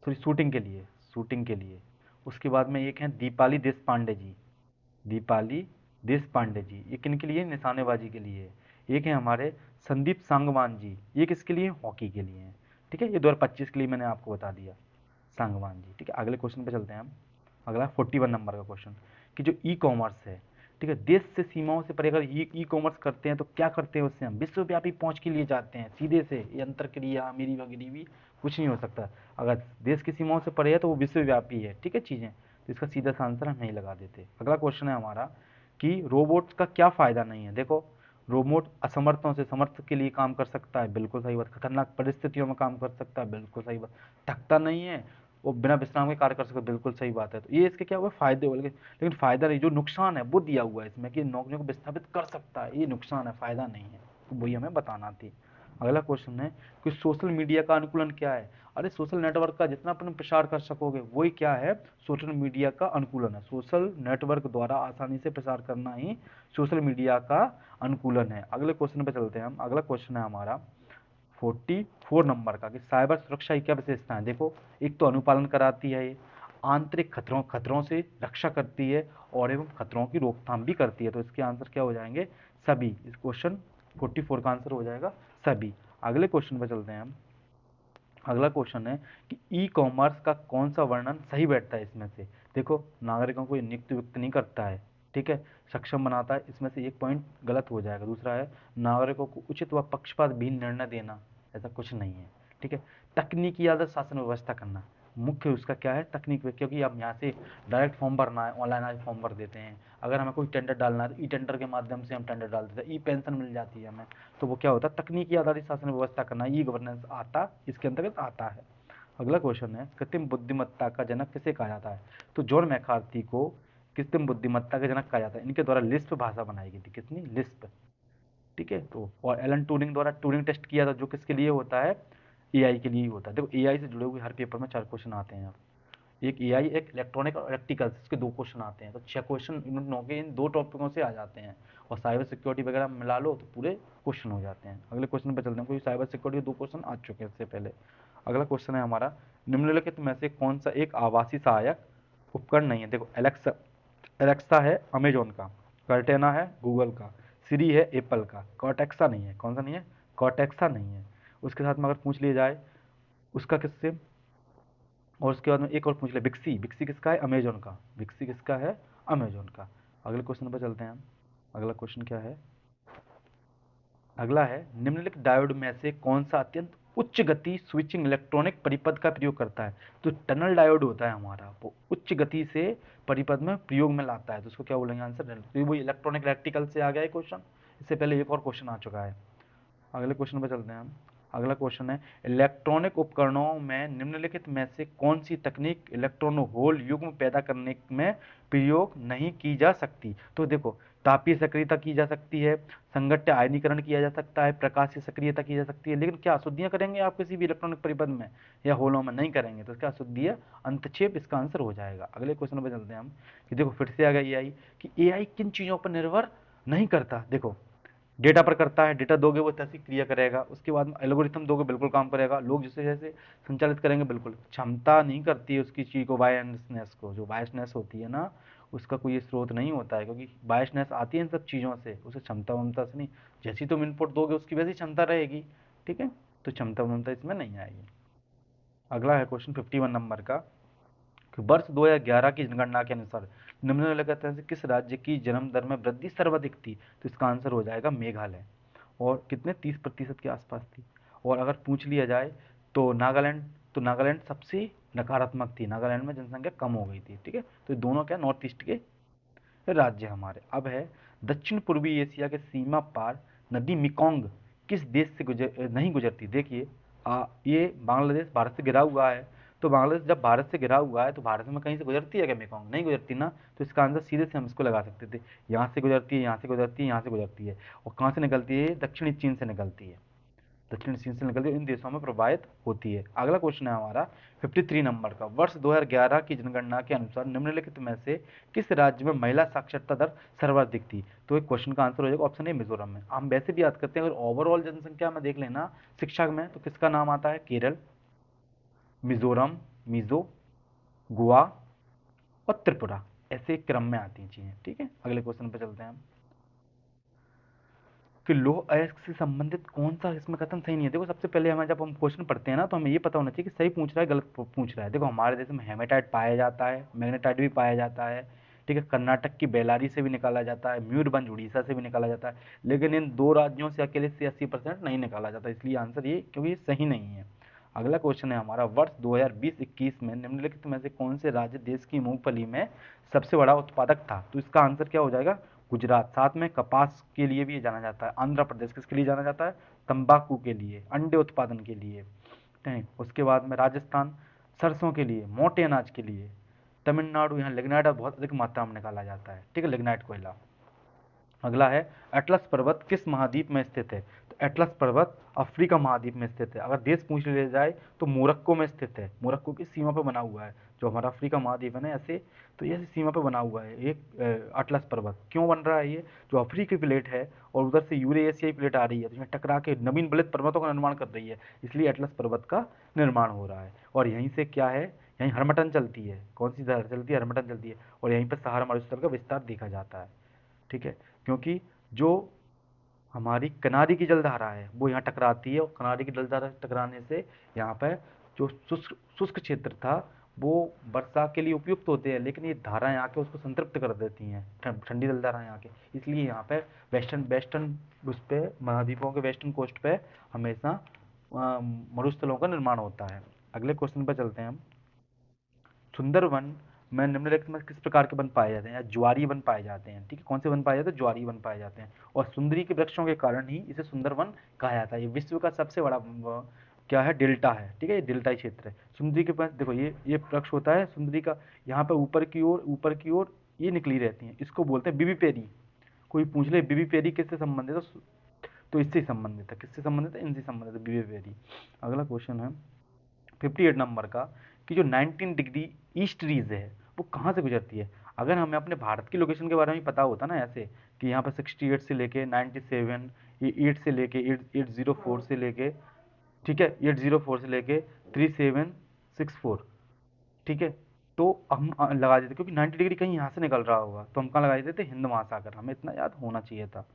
सॉरी शूटिंग के लिए, शूटिंग के लिए। उसके बाद में एक है दीपाली देश पांडे जी, दीपाली देश पांडे जी, ये किन के लिए, निशानेबाजी के लिए। एक है हमारे संदीप सांगवान जी, ये किसके लिए, हॉकी के लिए हैं। ठीक है, ये 2025 के लिए मैंने आपको बता दिया, सांगवान जी। ठीक है, अगले क्वेश्चन पे चलते हैं हम। अगला 41 नंबर का क्वेश्चन कि जो ई कॉमर्स है, ठीक है, देश से सीमाओं से परे अगर ये ई कॉमर्स करते हैं तो क्या करते हैं, उससे हम विश्वव्यापी पहुंच के लिए जाते हैं सीधे से। ये अंतर क्रिया मेरी वगैरह भी कुछ नहीं हो सकता। अगर देश की सीमाओं से परे है तो वो विश्वव्यापी है, ठीक है चीज़ें, तो इसका सीधा सा आंसर हम नहीं लगा देते। अगला क्वेश्चन है हमारा कि रोबोट्स का क्या फ़ायदा नहीं है। देखो, रोबोट असमर्थों से समर्थ के लिए काम कर सकता है, बिल्कुल सही बात। खतरनाक परिस्थितियों में काम कर सकता है, बिल्कुल सही बात। थकता नहीं है, वो बिना विश्राम के कार्य कर सकते, बिल्कुल सही बात है। तो ये इसके क्या हुआ, फायदे हुए, लेकिन फायदा नहीं, जो नुकसान है वो दिया हुआ है इसमें कि नौकरियों को विस्थापित कर सकता है, ये नुकसान है, फायदा नहीं है, तो वही हमें बताना थी। अगला क्वेश्चन है कि सोशल मीडिया का अनुकूलन क्या है। अरे सोशल नेटवर्क का जितना अपन प्रसार कर सकोगे वही क्या है, सोशल मीडिया का अनुकूलन है। सोशल नेटवर्क द्वारा आसानी से प्रसार करना ही सोशल मीडिया का अनुकूलन है। अगले क्वेश्चन पे चलते हैं हम। अगला क्वेश्चन है हमारा 44 नंबर का कि साइबर सुरक्षा की क्या विशेषता है। देखो, एक तो अनुपालन कराती है ये, आंतरिक खतरों खतरों से रक्षा करती है, और एवं खतरों की रोकथाम भी करती है। तो इसके आंसर क्या हो जाएंगे, सभी। इस क्वेश्चन 44 का आंसर हो जाएगा सभी। अगले क्वेश्चन पर चलते हैं हम। अगला क्वेश्चन है कि ई कॉमर्स का कौन सा वर्णन सही बैठता है इसमें से। देखो, नागरिकों को नियुक्त वियुक्त नहीं करता है, ठीक है, सक्षम बनाता है, इसमें से एक पॉइंट गलत हो जाएगा। दूसरा है नागरिकों को उचित व पक्षपात भी निर्णय देना, ऐसा कुछ नहीं है, ठीक है। तकनीकी आधारित शासन व्यवस्था करना, मुख्य उसका क्या है, तकनीक पे, क्योंकि अब यहाँ से डायरेक्ट फॉर्म भरना है, ऑनलाइन आज फॉर्म भर देते हैं। अगर हमें कोई टेंडर डालना है तो ई टेंडर के माध्यम से हम टेंडर डाल देते हैं, ई पेंशन मिल जाती है हमें। तो वो क्या होता है, तकनीकी आधारित शासन व्यवस्था करना, ई गवर्नेंस आता इसके अंतर्गत आता है। अगला क्वेश्चन है कृत्रिम बुद्धिमत्ता का जनक किसे कहा जाता है। तो जॉन मैकार्थी को कृत्रिम बुद्धिमत्ता का जनक कहा जाता है। इनके द्वारा लिस्प भाषा बनाई गई थी, कितनी, लिस्प, ठीक है। तो और एलन ट्यूरिंग द्वारा ट्यूरिंग टेस्ट किया था, जो किसके लिए होता है, एआई के लिए ही होता है। देखो, एआई से जुड़े हुए हर पेपर में 4 क्वेश्चन आते हैं। एक एआई, एक इलेक्ट्रॉनिक और इलेक्ट्रिकल, इसके 2 क्वेश्चन आते हैं। तो 6 क्वेश्चन इन नौ के इन 2 टॉपिकों से आ जाते हैं। और साइबर सिक्योरिटी वगैरह मिला लो तो पूरे क्वेश्चन हो जाते हैं। अगले क्वेश्चन पर चलते हैं, क्योंकि साइबर सिक्योरिटी के 2 क्वेश्चन आ चुके हैं इससे पहले। अगला क्वेश्चन है हमारा, निम्नलिखित में से कौन सा एक आभासी सहायक उपकरण नहीं है। देखो, एलेक्सा, एलेक्सा है अमेजोन का, कर्टेना है गूगल का, सिरी है एप्पल का, कॉटेक्सा नहीं है। कौन सा नहीं है, कॉटेक्सा नहीं है। उसके साथ में अगर पूछ लिया जाए उसका किससे, और उसके बाद में एक और पूछ ले, बिक्सी, बिक्सी किसका है, अमेजोन का, बिक्सी किसका है, अमेजोन का। अगले क्वेश्चन पर चलते हैं हम। अगला क्वेश्चन क्या है, अगला है निम्नलिखित डायोड में से कौन सा अत्यंत उच्च गति स्विचिंग इलेक्ट्रॉनिक परिपथ का प्रयोग करता है। तो टनल डायोड होता है हमारा, वो उच्च गति से परिपथ में प्रयोग में लाता है, तो उसको क्या बोलेंगे आंसर। तो वो इलेक्ट्रॉनिक इलेक्ट्रिकल से आ गया है क्वेश्चन, इससे पहले एक और क्वेश्चन आ चुका है। अगले क्वेश्चन पर चलते हैं हम। अगला क्वेश्चन है इलेक्ट्रॉनिक उपकरणों में निम्नलिखित में से कौन सी तकनीक इलेक्ट्रॉन होल युग्म पैदा करने में प्रयोग नहीं की जा सकती। तो देखो, तापीय सक्रियता की जा सकती है, संगठ्य आयनीकरण किया जा सकता है, प्रकाशीय सक्रियता की जा सकती है, लेकिन क्या अशुद्धियां करेंगे आप किसी भी इलेक्ट्रॉनिक परिपथ में या होलों में, नहीं करेंगे। तो इसका अशुद्धिय अंतक्षेप इसका आंसर हो जाएगा। अगले क्वेश्चन पर चलते हैं हम कि देखो, फिर से आ गया एआई कि एआई किन चीजों पर निर्भर नहीं करता। देखो, डेटा पर करता है, डेटा दोगे वो तैसी क्रिया करेगा, उसके बाद में एल्गोरिथम दोगे बिल्कुल काम करेगा, लोग जैसे जैसे संचालित करेंगे बिल्कुल। क्षमता नहीं करती है उसकी चीज़ को, बायसनेस को, जो बायसनेस होती है ना, उसका कोई स्रोत नहीं होता है, क्योंकि बायसनेस आती है इन सब चीज़ों से, उसे क्षमता वमता से नहीं। जैसी तुम इनपुट दोगे उसकी वैसी क्षमता रहेगी, ठीक है, तो क्षमता वमता इसमें नहीं आएगी। अगला है क्वेश्चन 51 नंबर का कि वर्ष 2011 की जनगणना के अनुसार निम्नलिखित में से किस राज्य की जन्म दर में वृद्धि सर्वाधिक थी? तो इसका आंसर हो जाएगा मेघालय। और कितने 30% के आसपास थी। और अगर पूछ लिया जाए तो नागालैंड, तो नागालैंड सबसे नकारात्मक थी, नागालैंड में जनसंख्या कम हो गई थी। ठीक है, तो ये दोनों क्या नॉर्थ ईस्ट के राज्य हमारे। अब है दक्षिण पूर्वी एशिया के सीमा पार नदी मिकोंग किस देश से नहीं गुजरती? देखिए ये बांग्लादेश भारत से घिरा हुआ है, तो बांग्लादेश जब भारत से घिरा हुआ है तो भारत में कहीं से गुजरती है क्या मेकोंग? नहीं गुजरती ना। तो इसका आंसर सीधे से हम इसको लगा सकते थे, यहाँ से गुजरती है, यहाँ से गुजरती है, यहाँ से गुजरती है। और कहाँ से निकलती है? दक्षिणी चीन से निकलती है, दक्षिण चीन से निकलती है, इन देशों में प्रवाहित होती है। अगला क्वेश्चन है हमारा 53 नंबर का, वर्ष 2011 की जनगणना के अनुसार निम्नलिखित में से किस राज्य में महिला साक्षरता दर सर्वाधिक थी? तो एक क्वेश्चन का आंसर हो जाएगा ऑप्शन ए मिजोरम में। हम वैसे भी याद करते हैं, अगर ओवरऑल जनसंख्या में देख लेना शिक्षा में, तो किसका नाम आता है? केरल, मिजोरम, मिजो, गोवा और त्रिपुरा, ऐसे क्रम में आती हैं चीजें। ठीक है, अगले क्वेश्चन पर चलते हैं हम कि लौह अयस्क से संबंधित कौन सा इसमें कथन सही नहीं है। देखो सबसे पहले हमें जब हम क्वेश्चन पढ़ते हैं ना, तो हमें ये पता होना चाहिए कि सही पूछ रहा है गलत पूछ रहा है। देखो हमारे देश में हेमेटाइट पाया जाता है, मैग्नेटाइट भी पाया जाता है। ठीक है, कर्नाटक की बेलारी से भी निकाला जाता है, मयूरभंज उड़ीसा से भी निकाला जाता है, लेकिन इन दो राज्यों से अकेले से 80% नहीं निकाला जाता, इसलिए आंसर ये, क्योंकि ये सही नहीं है। अगला क्वेश्चन है हमारा, वर्ष 2020-21 में निम्नलिखित में से कौन से राज्य देश की मूंगफली में सबसे बड़ा उत्पादक था? तो इसका आंसर क्या हो जाएगा? गुजरात। साथ में कपास के लिए भी ये जाना जाता है। आंध्र प्रदेश किसके लिए जाना जाता है? तंबाकू के लिए, अंडे उत्पादन के लिए। ठीक, उसके बाद में राजस्थान सरसों के लिए, मोटे अनाज के लिए। तमिलनाडु, यहाँ लिग्नाइट बहुत अधिक मात्रा में निकाला जाता है। ठीक है, लिग्नाइट कोयला। अगला है एटलस पर्वत किस महाद्वीप में स्थित है? तो एटलस पर्वत अफ्रीका महाद्वीप में स्थित है। अगर देश पूछ लिया जाए तो मोरक्को में स्थित है, मोरक्को की सीमा पर बना हुआ है, जो हमारा अफ्रीका महाद्वीप है ना, ऐसे तो ये सीमा पर बना हुआ है एक अटलस पर्वत। क्यों बन रहा है ये? जो अफ्रीकी प्लेट है और उधर से यूरेशियाई प्लेट आ रही है, तो यहाँ टकरा के नवीन बलित पर्वतों का निर्माण कर रही है, इसलिए एटलस पर्वत का निर्माण हो रहा है। और यहीं से क्या है, यहीं हरमटन चलती है। कौन सी धारा चलती है? हरमटन चलती है, और यहीं पर सहारा मरुस्थल का विस्तार देखा जाता है। ठीक है, क्योंकि जो हमारी कनारी की जलधारा है वो यहाँ टकराती है, और कनारी की जलधारा टकराने से यहाँ पर जो शुष्क शुष्क क्षेत्र था वो वर्षा के लिए उपयुक्त होते हैं, लेकिन ये धाराएं आके उसको संतृप्त कर देती हैं, ठंडी जलधाराएं आके, इसलिए यहाँ पे वेस्टर्न वेस्टर्न उस पे महाद्वीपों के वेस्टर्न कोस्ट पे हमेशा मरुस्थलों का निर्माण होता है। अगले क्वेश्चन पर चलते हैं हम। सुंदरवन में निम्नलिखित में किस प्रकार के वन पाए जाते हैं? या ज्वारीय वन पाए जाते हैं। ठीक है, कौन से वन पाए जाते हैं? ज्वारीय वन पाए जाते हैं, और सुंदरी के वृक्षों के कारण ही इसे सुंदरवन कहा जाता है। ये विश्व का सबसे बड़ा क्या है? डेल्टा है। ठीक है, ये डेल्टाई क्षेत्र है। सुंदरी के पास देखो ये वृक्ष होता है सुंदरी का, यहाँ पे ऊपर की ओर ये निकली रहती है, इसको बोलते हैं बीबीपेरी। कोई पूछ ले बीबीपेरी किससे संबंधित है, तो इससे ही संबंधित है। किससे संबंधित है? इनसे संबंधित है, बीबीपेरी। अगला क्वेश्चन है 58 नंबर का, कि जो 19 डिग्री ईस्ट रीज है वो कहाँ से गुजरती है? अगर हमें अपने भारत की लोकेशन के बारे में पता होता ना, ऐसे कि यहाँ पर 68 से लेके 97, ये 8 से लेके 804 से लेके, ठीक है, 804 से लेके 3764, ठीक है, तो हम लगा देते, क्योंकि 90 डिग्री कहीं यहाँ से निकल रहा होगा, तो हम कहाँ लगा देते थे? हिंद महासागर। हमें इतना याद होना चाहिए था।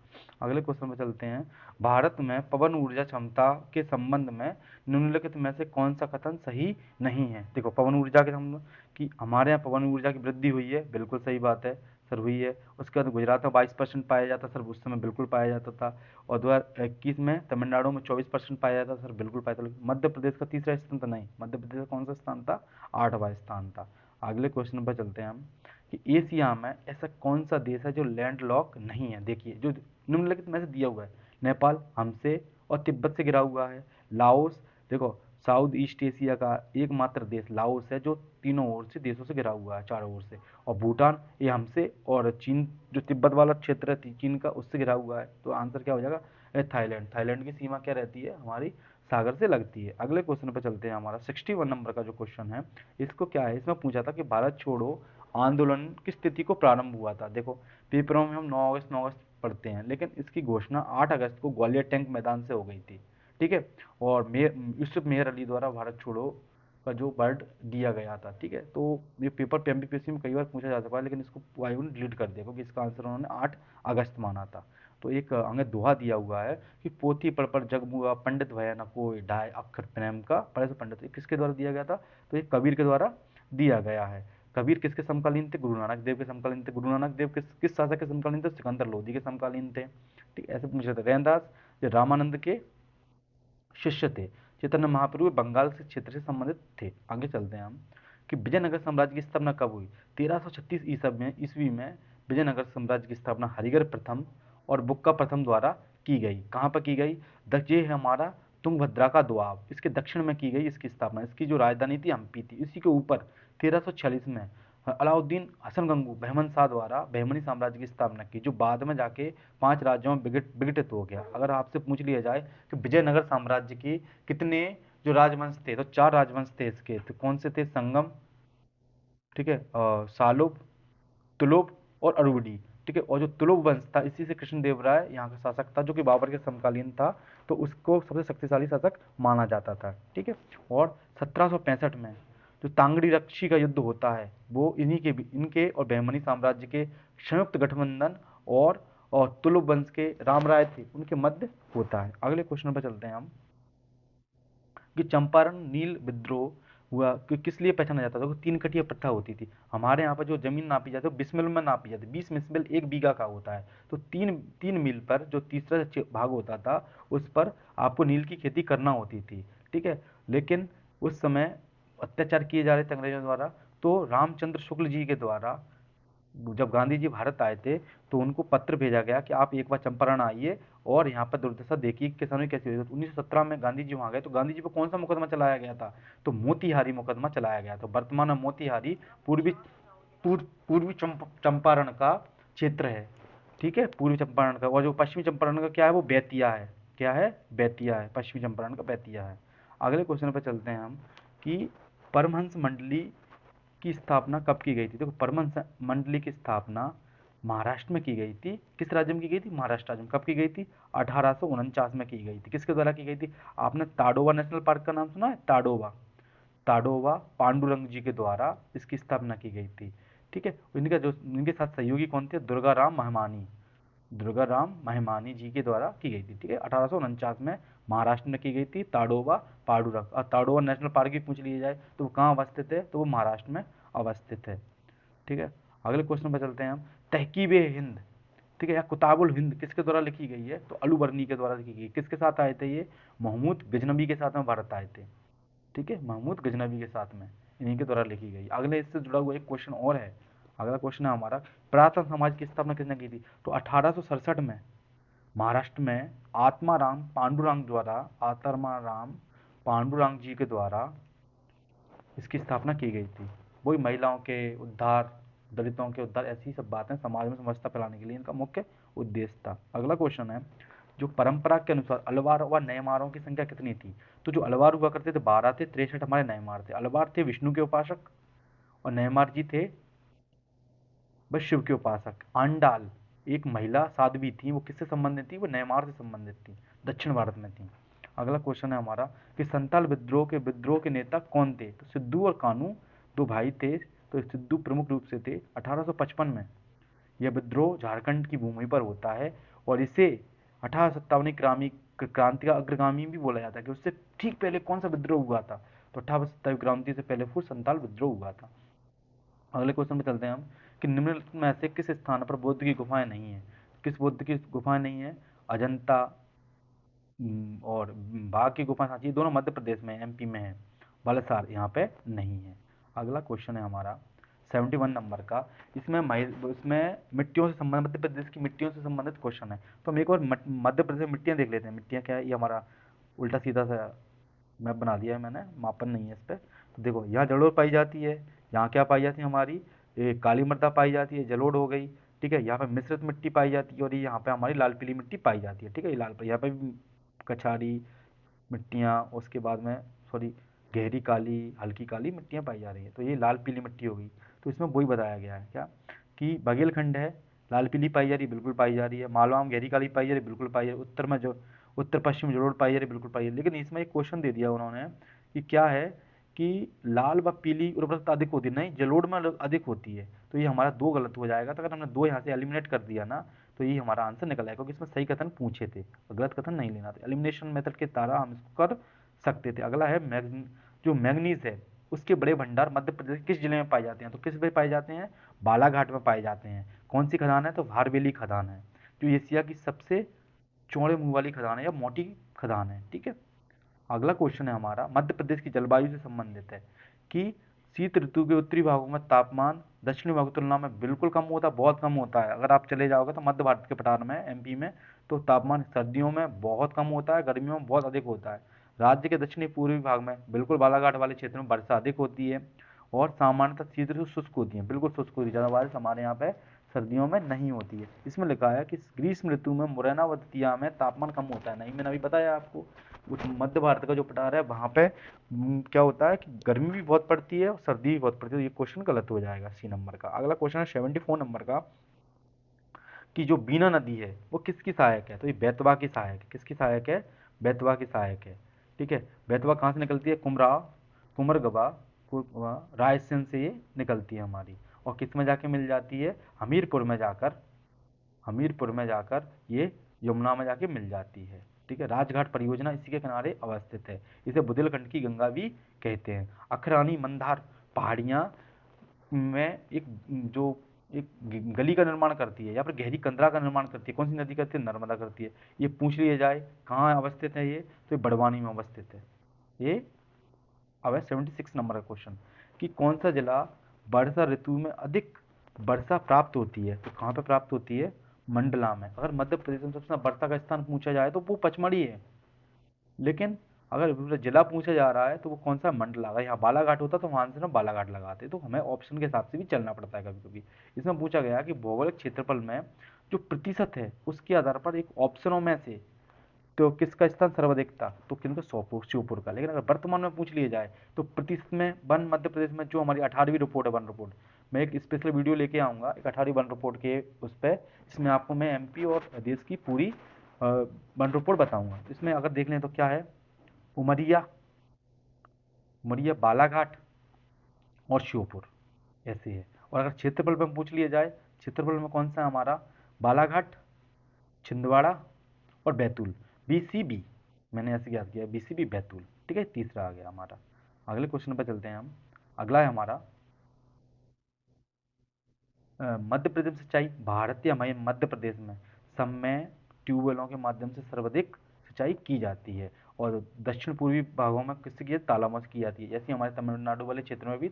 अगले क्वेश्चन में चलते हैं। भारत में पवन ऊर्जा क्षमता के संबंध में निम्नलिखित में से कौन सा कथन सही नहीं है? देखो पवन ऊर्जा के संबंध कि हमारे यहाँ पवन ऊर्जा की वृद्धि हुई है, बिल्कुल सही बात है सर, हुई है। उसके बाद गुजरात में 22% पाया जाता सर, उस समय बिल्कुल पाया जाता था। और 2021 में तमिलनाडु में 24% पाया जाता सर, बिल्कुल पाया था। मध्य प्रदेश का तीसरा स्थान था, नहीं, मध्य प्रदेश का कौन सा स्थान था? 8वां स्थान था। अगले क्वेश्चन पर चलते हैं हम कि एशिया में ऐसा कौन सा देश है जो लैंड लॉक नहीं है? देखिए जो निम्नलिखित में से दिया हुआ है, नेपाल हमसे और तिब्बत से घिरा हुआ है। लाओस, देखो साउथ ईस्ट एशिया का एकमात्र देश लाओस है जो तीनों ओर से देशों से घिरा हुआ है, चारों ओर से। और भूटान ये हमसे, और चीन जो तिब्बत वाला क्षेत्र है चीन का, उससे घिरा हुआ है। तो आंसर क्या हो जाएगा? थाईलैंड। थाईलैंड की सीमा क्या रहती है? हमारी सागर से लगती है। अगले क्वेश्चन पर चलते हैं। हमारा 61 नंबर का जो क्वेश्चन है, इसको क्या है, इसमें पूछा था कि भारत छोड़ो आंदोलन की स्थिति को प्रारंभ हुआ था। देखो पेपरों में हम 9 अगस्त पढ़ते हैं, लेकिन इसकी घोषणा 8 अगस्त को ग्वालियर टैंक मैदान से हो गई थी। ठीक है, और यूसुफ मेहर अली द्वारा भारत छोड़ो का जो वर्ड दिया गया था। ठीक है, तो ये पेपर पे एमपीपीएससी में कई बार पूछा जा चुका है, लेकिन इसको वायु ने डिलीट कर दिया, क्योंकि इसका आंसर उन्होंने 8 अगस्त माना था। तो एक अंगे दोहा दिया हुआ है कि पोथी पढ़ पर जग मुआ, पंडित भया न कोई, ढाई अक्षर प्रेम का पढ़े से पंडित। किसके द्वारा दिया गया था? तो ये कबीर के द्वारा दिया गया है। कबीर किसके समकालीन थे? गुरु नानक देव के समकालीन थे। गुरु नानक देव किस शासक के समकालीन थे? सिकंदर लोधी के समकालीन थे। ठीक, ऐसे पूछे थे। रैनदास जो रामानंद के शिष्य थे। चैतन्य महाप्रभु बंगाल से क्षेत्र से संबंधित थे। आगे चलते हैं हम कि विजयनगर साम्राज्य की स्थापना कब हुई? 1336 ईस्वी में विजयनगर साम्राज्य की स्थापना हरिगर प्रथम और बुक्का प्रथम द्वारा की गई। कहाँ पर की गई? ये है हमारा तुंगभद्रा का दोआब, इसके दक्षिण में की गई इसकी स्थापना। इसकी जो राजधानी थी हम्पी थी। इसी के ऊपर 1346 में अलाउद्दीन हसन गंगू बहमन शाह द्वारा बहमनी साम्राज्य की स्थापना की, जो बाद में जाके 5 राज्यों में विघटित हो गया। अगर आपसे पूछ लिया जाए कि विजयनगर साम्राज्य की कितने जो राजवंश थे, तो 4 राजवंश थे इसके। तो कौन से थे? संगम, ठीक है, सालुब, तुलुब और अरुवडी। ठीक है, और जो तुलुब वंश था, इसी से कृष्णदेवराय यहाँ का शासक था, जो कि बाबर के समकालीन था, तो उसको सबसे शक्तिशाली शासक माना जाता था। ठीक है, और 1765 में जो तांगड़ी रक्षी का युद्ध होता है, वो इनके और बहमनी साम्राज्य के संयुक्त गठबंधन और तुलुब वंश के रामराय थे, उनके मध्य होता है। अगले क्वेश्चन पर चलते हैं हम कि चंपारण नील विद्रोह हुआ कि किस लिए पहचाना जाता था? तो 3 कटिया प्रथा होती थी। हमारे यहाँ पर जो जमीन नापी जाती है बिस्मिल में नापी जाती है। 20 मिसमिल 1 बीघा का होता है। तो तीन मील पर जो तीसरा भाग होता था, उस पर आपको नील की खेती करना होती थी। ठीक है, लेकिन उस समय अत्याचार किए जा रहे थे अंग्रेजों द्वारा। तो रामचंद्र शुक्ल जी के द्वारा जब गांधी जी भारत आए थे, तो उनको पत्र भेजा गया कि आप एक बार चंपारण आइए और यहाँ पर दुर्दशा देखिए किसानों की कैसी हुई। तो 1917 में गांधी जी वहाँ गए, तो गांधी जी पर कौन सा मुकदमा चलाया गया था? तो मोतीहारी मुकदमा चलाया गया। तो वर्तमान में मोतीहारी पूर्वी पूर्वी चंपारण का क्षेत्र है। ठीक है, पूर्वी चंपारण का। और जो पश्चिमी चंपारण का क्या है? वो बेतिया है। क्या है? बेतिया है। पश्चिमी चंपारण का बेतिया है। अगले क्वेश्चन पर चलते हैं हम कि परमहंस मंडली की स्थापना कब की गई थी? देखो, परमहंस मंडली की स्थापना महाराष्ट्र में की गई थी। किस राज्य में की गई थी? महाराष्ट्र राज्य में। कब की गई थी? 1849 में की गई थी। किसके द्वारा की गई थी? आपने ताडोबा नेशनल पार्क का नाम सुना है? ताडोबा, ताडोबा पांडुरंग जी के द्वारा इसकी स्थापना की गई थी। ठीक है, इनके साथ सहयोगी कौन थे? दुर्गा राम महिमानी जी के द्वारा की गई थी। ठीक है, 1849 में महाराष्ट्र में की गई थी ताडोबा पांडुरंग। और ताडोबा नेशनल पार्क भी पूछ लिया जाए तो वो कहाँ अवस्थित है? तो वो महाराष्ट्र में अवस्थित है। ठीक है, अगले क्वेश्चन पर चलते हैं हम। तहकीब हिंद, ठीक है, या कुताबुल हिंद किसके द्वारा लिखी गई है? तो अलूबर्नी के द्वारा लिखी गई। किसके साथ आए थे ये? महमूद गजनबी के साथ में भारत आए थे। ठीक है, महमूद गजनबी के साथ में इन्हीं के द्वारा लिखी गई। अगले इससे जुड़ा हुआ एक क्वेश्चन और है। अगला क्वेश्चन है हमारा, पुरातन समाज की स्थापना किसने की थी? तो 1867 में महाराष्ट्र में आत्माराम पांडुरंग जी के द्वारा इसकी स्थापना की गई थी। वही महिलाओं के उद्धार, दलितों के उद्धार, ऐसी सब बातें समाज में समझता फैलाने के लिए इनका मुख्य उद्देश्य था। अगला क्वेश्चन है, जो परंपरा के अनुसार अलवार व नयमारों की संख्या कितनी थी? तो जो अलवार हुआ करते थे 12 थे, 63 हमारे नयमार थे। अलवार थे विष्णु के उपासक और नयमार जी थे बस शिव के उपासक। आंडाल एक महिला साध्वी थी, वो किससे संबंधित थी? वो नयमार से संबंधित थी, दक्षिण भारत में थी। अगला क्वेश्चन है हमारा कि संताल विद्रोह के नेता कौन थे? तो सिद्धू और कानू दो भाई थे। तो सिद्धू प्रमुख रूप से थे। 1855 में यह विद्रोह झारखंड की भूमि पर होता है और इसे 1857 क्रांति का अग्रगामी भी बोला जाता है। कि उससे ठीक पहले कौन सा विद्रोह हुआ था? तो 1857 क्रांति से पहले फुल संताल विद्रोह हुआ था। अगले क्वेश्चन पे चलते हैं हम कि निम्नलिखित में से किस स्थान पर बुद्ध की गुफाएं नहीं है? किस बुद्ध की गुफाएं नहीं है? अजंता और बाघ की गुफा सांची, दोनों मध्य प्रदेश में, एमपी में है। बालासार यहाँ पे नहीं है। अगला क्वेश्चन है हमारा 71 नंबर का। इसमें मिट्टियों से संबंधित, मध्य प्रदेश की मिट्टियों से संबंधित क्वेश्चन है। तो हम एक बार मध्य प्रदेश में मिट्टियाँ देख लेते हैं। मिट्टियाँ क्या है? ये हमारा उल्टा सीधा सा मैप बना दिया है मैंने, मापन नहीं है इस पर। तो देखो, यहाँ जलोढ़ पाई जाती है। यहाँ क्या पाई जाती है? हमारी काली मृदा पाई जाती है, जलोढ़ हो गई। ठीक है, यहाँ पे मिश्रित मिट्टी पाई जाती है और ये यहाँ पे हमारी लाल पीली मिट्टी पाई जाती है। ठीक है, ये लाल, यहाँ पे भी कछारी मिट्टियाँ, उसके बाद में सॉरी गहरी काली, हल्की काली मिट्टियाँ पाई जा रही है। तो ये लाल पीली मिट्टी हो गई। तो इसमें वही बताया गया है क्या कि बघेलखंड है, लाल पीली पाई जा रही है, बिल्कुल पाई जा रही है। मालवा में गहरी काली पाई जा रही है, बिल्कुल पाई जा रही है। उत्तर में जो उत्तर पश्चिम जलोढ़ पाई जा रही है, बिल्कुल पाई जा रही है। लेकिन इसमें एक क्वेश्चन दे दिया उन्होंने कि क्या है कि लाल व पीली उर्वरकता अधिक होती है। नहीं, जलोढ़ में अधिक होती है। तो ये हमारा दो गलत हो जाएगा। तो अगर हमने दो यहाँ से एलिमिनेट कर दिया ना, तो ये हमारा आंसर निकल आएगा, क्योंकि इसमें सही कथन पूछे थे, गलत कथन नहीं लेना था। एलिमिनेशन मेथड के द्वारा हम इसको कर सकते थे। अगला है जो मैग्नीज है, उसके बड़े भंडार मध्य प्रदेश के किस जिले में पाए जाते हैं? तो किस में पाए जाते हैं? बालाघाट में पाए जाते हैं। कौन सी खदान है? तो भारवेली खदान है, जो एशिया की सबसे चौड़े मुंह वाली खदान है या मोटी खदान है। ठीक है। अगला क्वेश्चन है हमारा, मध्य प्रदेश की जलवायु से संबंधित है कि शीत ऋतु के उत्तरी भागों में तापमान दक्षिणी भागों की तुलना में बिल्कुल कम होता है, बहुत कम होता है। अगर आप चले जाओगे तो मध्य भारत के पठार में, एमपी में, तो तापमान सर्दियों में बहुत कम होता है, गर्मियों में बहुत अधिक होता है। राज्य के दक्षिणी पूर्वी भाग में बिल्कुल बालाघाट वाले क्षेत्र में वर्षा अधिक होती है और सामान्यतः शीत ऋतु शुष्क होती है, बिल्कुल शुष्क होती है, ज़्यादा बारिश हमारे यहाँ पे सर्दियों में नहीं होती है। इसमें लिखा है कि ग्रीष्म ऋतु में मुरैना व दतिया में तापमान कम होता है। नहीं, मैंने अभी बताया आपको, उस मध्य भारत का जो पठार है वहाँ पे क्या होता है कि गर्मी भी बहुत पड़ती है और सर्दी भी बहुत पड़ती है। तो ये क्वेश्चन गलत हो जाएगा सी नंबर का। अगला क्वेश्चन है 74 नंबर का कि जो बीना नदी है वो किसकी सहायक है? तो ये बेतवा की सहायक है। किसकी सहायक है? बेतवा की सहायक है। ठीक है। बेतवा कहाँ से निकलती है? कुमरा, कुमरगवा, रायसेन से ये निकलती है हमारी, और किस में जाके मिल जाती है? हमीरपुर में जाकर, हमीरपुर में जाकर ये यमुना में जाके मिल जाती है। ठीक है। राजघाट परियोजना इसी के किनारे अवस्थित है। इसे बुदेलखंड की गंगा भी कहते हैं। अखरानी मंदार पहाड़ियाँ में एक जो एक गली का निर्माण करती है या फिर गहरी कंदरा का निर्माण करती है, कौन सी नदी करती है? नर्मदा करती है। ये पूछ लिया जाए कहाँ अवस्थित है ये, तो ये बड़वानी में अवस्थित है ये। अब है 76 नंबर का क्वेश्चन कि कौन सा जिला वर्षा ऋतु में अधिक वर्षा प्राप्त होती है? तो कहाँ पे प्राप्त होती है? मंडला में। अगर मध्य प्रदेश में सबसे ज्यादा वर्षा का स्थान पूछा जाए तो वो पचमढ़ी है, लेकिन अगर पूरा जिला पूछा जा रहा है तो वो कौन सा? मंडला। अगर यहाँ बालाघाट होता तो वहाँ आंसर में बालाघाट लगाते। तो हमें ऑप्शन के हिसाब से भी चलना पड़ता है कभी कभी। इसमें पूछा गया कि भौगोलिक क्षेत्रफल में जो प्रतिशत है उसके आधार पर एक ऑप्शनों में से तो किसका स्थान सर्वाधिक था? तो किनको? सोपुर, श्योपुर का। लेकिन अगर वर्तमान में पूछ लिया जाए तो प्रतिशत में वन मध्य प्रदेश में जो हमारी 18वीं रिपोर्ट है, वन रिपोर्ट, मैं एक स्पेशल वीडियो लेके आऊँगा एक 18वीं वन रिपोर्ट के उस पर, इसमें आपको मैं एमपी और देश की पूरी वन रिपोर्ट बताऊँगा। इसमें अगर देख लें तो क्या है? उमरिया, उमरिया, बालाघाट और श्योपुर, ऐसे है। और अगर क्षेत्रफल में पूछ लिया जाए, क्षेत्रफल में कौन सा है हमारा? बालाघाट, छिंदवाड़ा और बैतूल, बीसीबी, मैंने ऐसे याद किया, बीसीबी बैतूल। ठीक है, तीसरा आ गया हमारा। अगले क्वेश्चन पर चलते हैं हम। अगला है हमारा मध्य प्रदेश में सिंचाई। भारत या मध्य प्रदेश में सब में ट्यूबवेलों के माध्यम से सर्वाधिक सिंचाई की जाती है, और दक्षिण पूर्वी भागों में किससे की जाती है? तालाबों से की जाती है। जैसे हमारे तमिलनाडु वाले क्षेत्रों में भी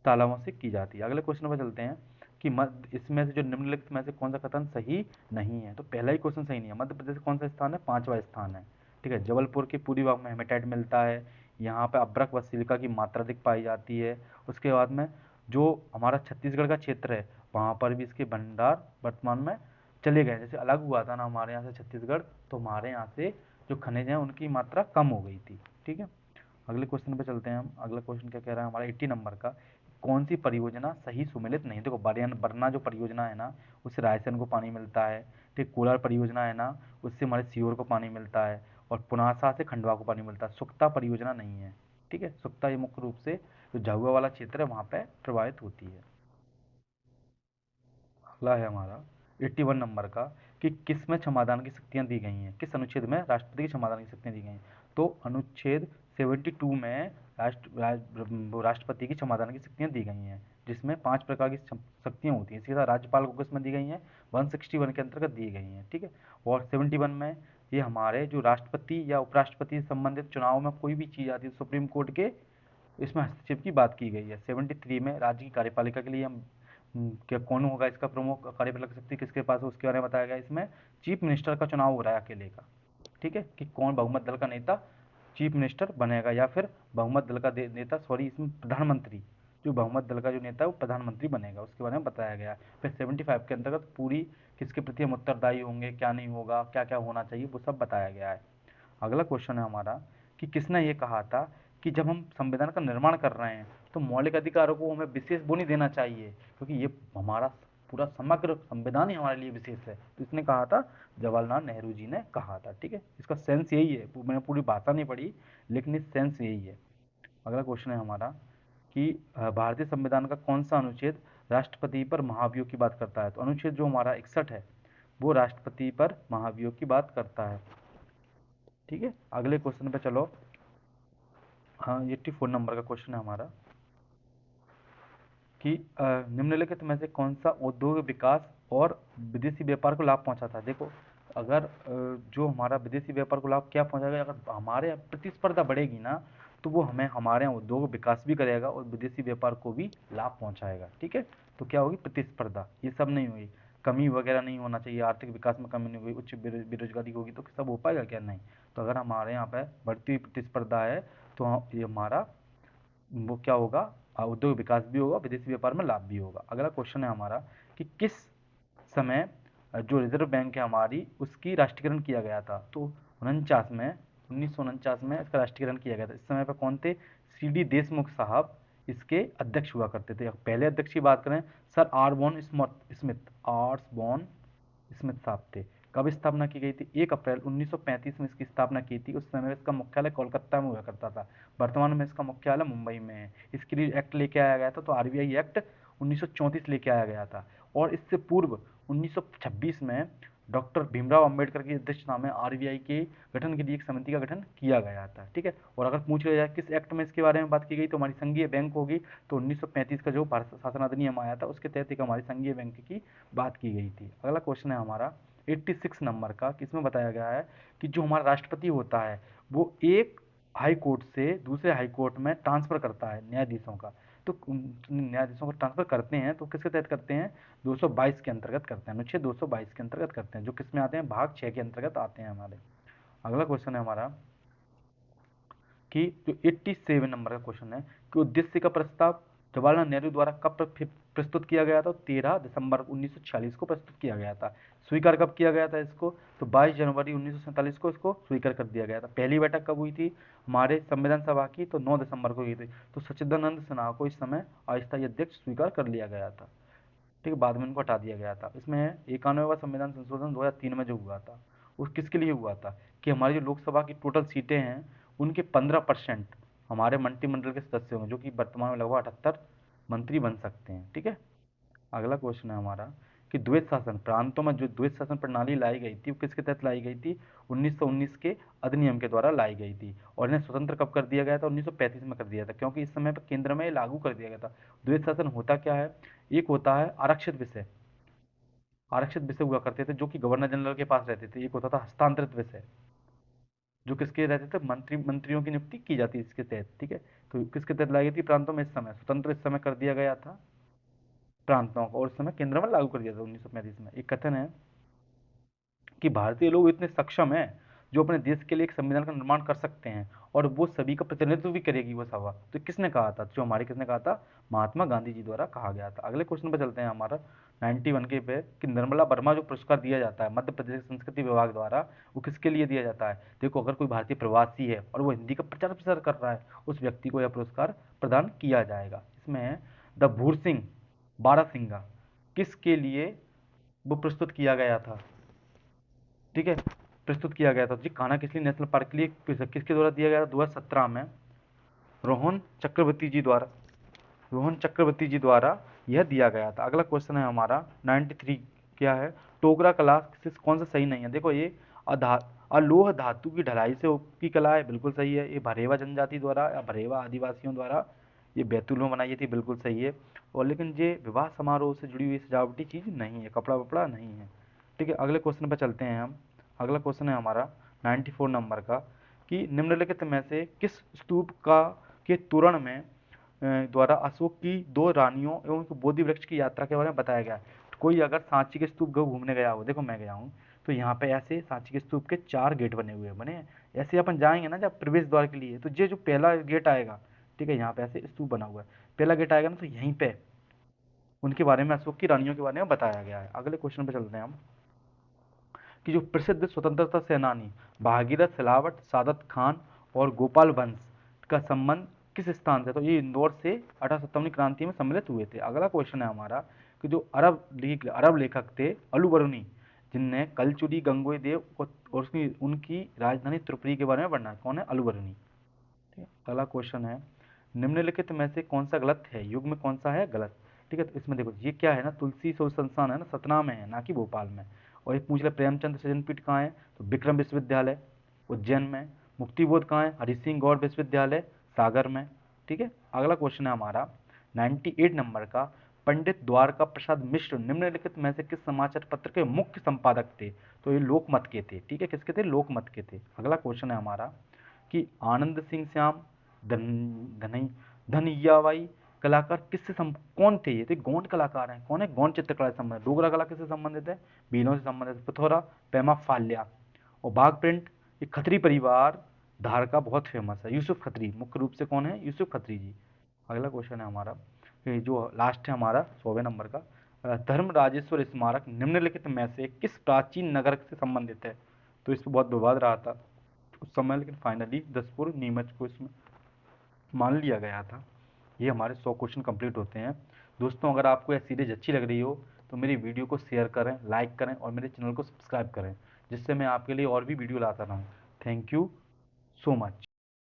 तालाबों से की जाती है। अगले क्वेश्चन पर चलते हैं कि मध्य इसमें से जो निम्नलिखित में से कौन सा कथन सही नहीं है? तो पहला ही क्वेश्चन सही नहीं है। मध्य प्रदेश का कौन सा स्थान है? 5वां स्थान है। ठीक है। जबलपुर के पूर्वी भाग में हेमेटाइट मिलता है। यहाँ पे अब्रक व सिलिका की मात्रा अधिक पाई जाती है। उसके बाद में जो हमारा छत्तीसगढ़ का क्षेत्र है वहाँ पर भी इसके भंडार वर्तमान में चले गए। जैसे अलग हुआ था ना हमारे यहाँ से छत्तीसगढ़, तो हमारे यहाँ से जो खनिज हैं उनकी मात्रा कम हो गई थी। ठीक है। अगले क्वेश्चन पे चलते हैं हम। अगला क्वेश्चन क्या कह रहा है हमारा 80 नंबर का, कौन सी परियोजना सही सुमेलित नहीं? देखो, बरना जो परियोजना है ना उससे रायसेन को पानी मिलता है। ठीक, कोलार परियोजना है ना उससे हमारे सीहोर को पानी मिलता है, और पुनासा से खंडवा को पानी मिलता है। सुक्ता परियोजना नहीं है। ठीक है। सुक्ता ये मुख्य रूप से जो झाबुआ वाला क्षेत्र है वहाँ पे प्रभावित होती है। अगला है हमारा 81 नंबर का कि किस में क्षमादान की शक्तियाँ दी गई हैं? किस अनुच्छेद में राष्ट्रपति की क्षमादान की शक्तियाँ दी गई हैं? तो अनुच्छेद 72 में राष्ट्रपति की क्षमादान की शक्तियाँ दी गई हैं, जिसमें 5 प्रकार की शक्तियाँ होती हैं। इसके साथ राज्यपाल को किसमें दी गई हैं? 161 के अंतर्गत दी गई हैं। ठीक है। और 71 में ये हमारे जो राष्ट्रपति या उपराष्ट्रपति से संबंधित चुनाव में कोई भी चीज़ आती है सुप्रीम कोर्ट के इसमें हस्तक्षेप की बात की गई है। 73 में राज्य की कार्यपालिका के लिए हम क्या कौन होगा इसका प्रमुख कार्यपालक शक्ति किसके पास है उसके बारे में बताया गया। इसमें चीफ मिनिस्टर का चुनाव हो रहा है अकेले का। ठीक है, कि कौन बहुमत दल का नेता चीफ मिनिस्टर बनेगा या फिर बहुमत दल का नेता, सॉरी, इसमें प्रधानमंत्री, जो बहुमत दल का जो नेता है वो प्रधानमंत्री बनेगा, उसके बारे में बताया गया। फिर 75 के अंतर्गत पूरी किसके प्रति हम उत्तरदायी होंगे, क्या नहीं होगा, क्या क्या होना चाहिए, वो सब बताया गया है। अगला क्वेश्चन है हमारा कि किसने ये कहा था कि जब हम संविधान का निर्माण कर रहे हैं तो मौलिक अधिकारों को हमें विशेष वो नहीं देना चाहिए, क्योंकि ये हमारा पूरा समग्र संविधान ही हमारे लिए विशेष है। तो इसने कहा था, जवाहरलाल नेहरू जी ने कहा था। ठीक है, इसका सेंस यही है, मैंने पूरी भाषा नहीं पढ़ी लेकिन इस सेंस यही है। अगला क्वेश्चन है हमारा कि भारतीय संविधान का कौन सा अनुच्छेद राष्ट्रपति पर महाभियोग की बात करता है? तो अनुच्छेद जो हमारा 61 है वो राष्ट्रपति पर महाभियोग की बात करता है। ठीक है। अगले क्वेश्चन पे चलो। हाँ 84 नंबर का क्वेश्चन है हमारा कि निम्नलिखित में से कौन सा उद्योग विकास और विदेशी व्यापार को लाभ पहुंचा था। देखो अगर जो हमारा विदेशी व्यापार को लाभ क्या पहुंचाएगा, अगर हमारे यहाँ प्रतिस्पर्धा बढ़ेगी ना तो वो हमें हमारे यहाँ उद्योग विकास भी करेगा और विदेशी व्यापार को भी लाभ पहुंचाएगा। ठीक है, तो क्या होगी, प्रतिस्पर्धा, ये सब नहीं हुई, कमी वगैरह नहीं होना चाहिए, आर्थिक विकास में कमी नहीं हुई, उच्च बेरोजगारी होगी तो सब हो पाएगा क्या, नहीं। तो अगर हमारे यहाँ पे बढ़ती हुई प्रतिस्पर्धा है तो ये हमारा वो क्या होगा, उद्योग विकास भी होगा, विदेशी व्यापार में लाभ भी होगा। अगला क्वेश्चन है हमारा कि किस समय जो रिजर्व बैंक है हमारी उसकी राष्ट्रीयकरण किया गया था। तो 1949 में इसका राष्ट्रीयकरण किया गया था। इस समय पर कौन थे, सी डी देशमुख साहब इसके अध्यक्ष हुआ करते थे। पहले अध्यक्ष की बात करें, सर आर्स बॉन स्मिथ साहब थे। कब स्थापना की गई थी, 1 अप्रैल 1935 में इसकी स्थापना की थी। उस समय इसका मुख्यालय कोलकाता में हुआ करता था, वर्तमान में इसका मुख्यालय मुंबई में है। इसके लिए एक्ट लेके आया गया था, तो आरबीआई एक्ट 1934 लेके आया गया था। और इससे पूर्व 1926 में डॉक्टर भीमराव अंबेडकर की अध्यक्षता में आरबीआई के गठन के लिए एक समिति का गठन किया गया था। ठीक है, और अगर पूछ लिया जाए किस एक्ट में इसके बारे में बात की गई, तो हमारी संघीय बैंक होगी। तो 1935 का जो भारत शासन अधिनियम आया था उसके तहत एक हमारी संघीय बैंक की बात की गई थी। अगला क्वेश्चन है हमारा 86 नंबर का, किसमें बताया गया है कि जो हमारा राष्ट्रपति होता है वो एक हाई कोर्ट से दूसरे हाई कोर्ट में ट्रांसफर करता है न्यायाधीशों का। तो न्यायाधीशों को ट्रांसफर करते हैं तो किसके तहत करते हैं, 222 के अंतर्गत करते हैं, अनुच्छेद 222 के अंतर्गत करते हैं, जो किसमें आते हैं, भाग 6 के अंतर्गत आते हैं हमारे। अगला क्वेश्चन है हमारा कि जो 87 नंबर का क्वेश्चन है कि उद्देश्य का प्रस्ताव जवाहरलाल नेहरू द्वारा कब प्रस्तुत किया गया था, 13 दिसंबर 1946 को प्रस्तुत किया गया था। स्वीकार कब किया गया था इसको, तो 22 जनवरी 1947 को इसको स्वीकार कर दिया गया था। पहली बैठक कब हुई थी हमारे संविधान सभा की, तो 9 दिसंबर को हुई थी। तो सच्चिदानंद सिन्हा को इस समय अस्थायी अध्यक्ष स्वीकार कर लिया गया था। ठीक है, बाद में इनको हटा दिया गया था। इसमें 91वां संविधान संशोधन 2003 में जो हुआ था वो किसके लिए हुआ था कि हमारी जो लोकसभा की टोटल सीटें हैं उनके 15% हमारे मंत्रिमंडल के सदस्य होंगे, जो कि वर्तमान में लगभग 78 मंत्री बन सकते हैं। ठीक है, अगला क्वेश्चन है हमारा कि द्वैत शासन प्रांतों में जो द्वैत शासन प्रणाली लाई गई थी वो किसके तहत लाई गई थी, 1919 के अधिनियम के द्वारा लाई गई थी। और इन्हें स्वतंत्र कब कर दिया गया था, 1935 में कर दिया था, क्योंकि इस समय पर केंद्र में लागू कर दिया गया था। द्वैत शासन होता क्या है, एक होता है आरक्षित विषय हुआ करते थे जो कि गवर्नर जनरल के पास रहते थे। एक होता था हस्तांतरित विषय जो किसके रहते थे, मंत्रियों की नियुक्ति की जाती है इसके तहत। ठीक है, तो किसके तहत लाई गई थी, प्रांतों में। इस समय स्वतंत्र इस समय कर दिया गया था प्रांतों को, और इस समय केंद्र में लागू कर दिया था 1935 में। एक कथन है कि भारतीय लोग इतने सक्षम हैं जो अपने देश के लिए एक संविधान का निर्माण कर सकते हैं और वो सभी का प्रतिनिधित्व भी करेगी वो सभा। तो किसने कहा था, जो हमारे किसने कहा था, महात्मा गांधी जी द्वारा कहा गया था। अगले क्वेश्चन पे चलते हैं हमारा 91 के पे कि निर्मला वर्मा जो पुरस्कार दिया जाता है मध्य प्रदेश संस्कृति विभाग द्वारा, वो किसके लिए दिया जाता है। देखो अगर कोई भारतीय प्रवासी है और वो हिंदी का प्रचार प्रसार कर रहा है उस व्यक्ति को यह पुरस्कार प्रदान किया जाएगा। इसमें है द भूर सिंह बारासिंगा किसके लिए वो प्रस्तुत किया गया था। ठीक है, प्रस्तुत किया गया था जी, कान्हा किसली नेशनल पार्क के लिए किसके द्वारा दिया गया था, 2017 में रोहन चक्रवर्ती जी द्वारा यह दिया गया था। अगला क्वेश्चन है हमारा 93, क्या है, टोकरा कला से कौन सा सही नहीं है। देखो ये अधा अलोह धातु की ढलाई से की कला है, बिल्कुल सही है। ये भरेवा जनजाति द्वारा या भरेवा आदिवासियों द्वारा ये बैतूल में बनाई थी, बिल्कुल सही है। और लेकिन ये विवाह समारोह से जुड़ी हुई सजावटी चीज़ नहीं है, कपड़ा वपड़ा नहीं है। ठीक है, अगले क्वेश्चन पर चलते हैं हम। अगला क्वेश्चन है हमारा 94 नंबर का कि निम्नलिखित में से किस स्तूप का के तोरण में द्वारा अशोक की 2 रानियों एवं बोधि वृक्ष की यात्रा के बारे में बताया गया है। कोई अगर सांची के स्तूप घूमने गया हो, देखो मैं गया हूँ, तो यहाँ पे ऐसे सांची के स्तूप के 4 गेट बने हुए हैं, बने ऐसे अपन जाएंगे ना जब प्रवेश द्वार के लिए, तो ये जो पहला गेट आएगा, ठीक है, यहाँ पे ऐसे स्तूप बना हुआ है, पहला गेट आएगा ना, तो यहीं पे उनके बारे में अशोक की रानियों के बारे में बताया गया है। अगले क्वेश्चन पे चलते हैं हम कि जो प्रसिद्ध स्वतंत्रता सेनानी भागीरथ सिलावट, सादत खान और गोपाल वंश का संबंध किस स्थान से, तो ये इंदौर से 1857 क्रांति में सम्मिलित हुए थे। अगला क्वेश्चन है हमारा कि जो अरब लेखक थे अलुबरुनी, जिनने कलचुरी गंगोई देव और उनकी राजधानी त्रिपुरी के बारे में पढ़ना है, कौन है, अलुबरुनी। ठीक है, अगला क्वेश्चन है निम्नलिखित में से कौन सा गलत है, युग में कौन सा है गलत। ठीक है, तो इसमें देखो ये क्या है ना, तुलसी शोध संस्थान है ना, सतना में है ना कि भोपाल में। और एक पूछ ले प्रेमचंद सृजनपीठ कहाँ है, तो विक्रम विश्वविद्यालय उज्जैन में। मुक्तिबोध कहाँ है, हरि सिंह गौड़ विश्वविद्यालय सागर में। ठीक है, अगला क्वेश्चन है हमारा 98 नंबर का, पंडित द्वारका प्रसाद मिश्र निम्नलिखित में से किस समाचार पत्र के मुख्य संपादक थे? तो ये लोकमत के थे। ठीक है, किसके थे? लोकमत के थे। अगला क्वेश्चन है हमारा कि आनंद सिंह श्याम धनैयावाई कलाकार कौन थे? ये थे गौंड कलाकार हैं। कौन है? गौंड चित्रकला से संबंधित। डोगरा कला किससे संबंधित है? भीलों से संबंधित। पिथौरा पेमा फाल्या। और बाघ प्रिंट, ये खत्री परिवार धार का बहुत फेमस है। यूसुफ खत्री, मुख्य रूप से कौन है? यूसुफ खत्री जी। अगला क्वेश्चन है हमारा, ये जो लास्ट है हमारा 100वें नंबर का, धर्मराजेश्वर स्मारक निम्नलिखित में से किस प्राचीन नगर से संबंधित है? तो इस पर बहुत विवाद रहा था उस समय, लेकिन फाइनली दसपुर नीमच को इसमें मान लिया गया था। ये हमारे 100 क्वेश्चन कंप्लीट होते हैं। दोस्तों, अगर आपको यह सीरीज अच्छी लग रही हो तो मेरी वीडियो को शेयर करें, लाइक करें और मेरे चैनल को सब्सक्राइब करें, जिससे मैं आपके लिए और भी वीडियो लाता रहूँ। Thank you so much.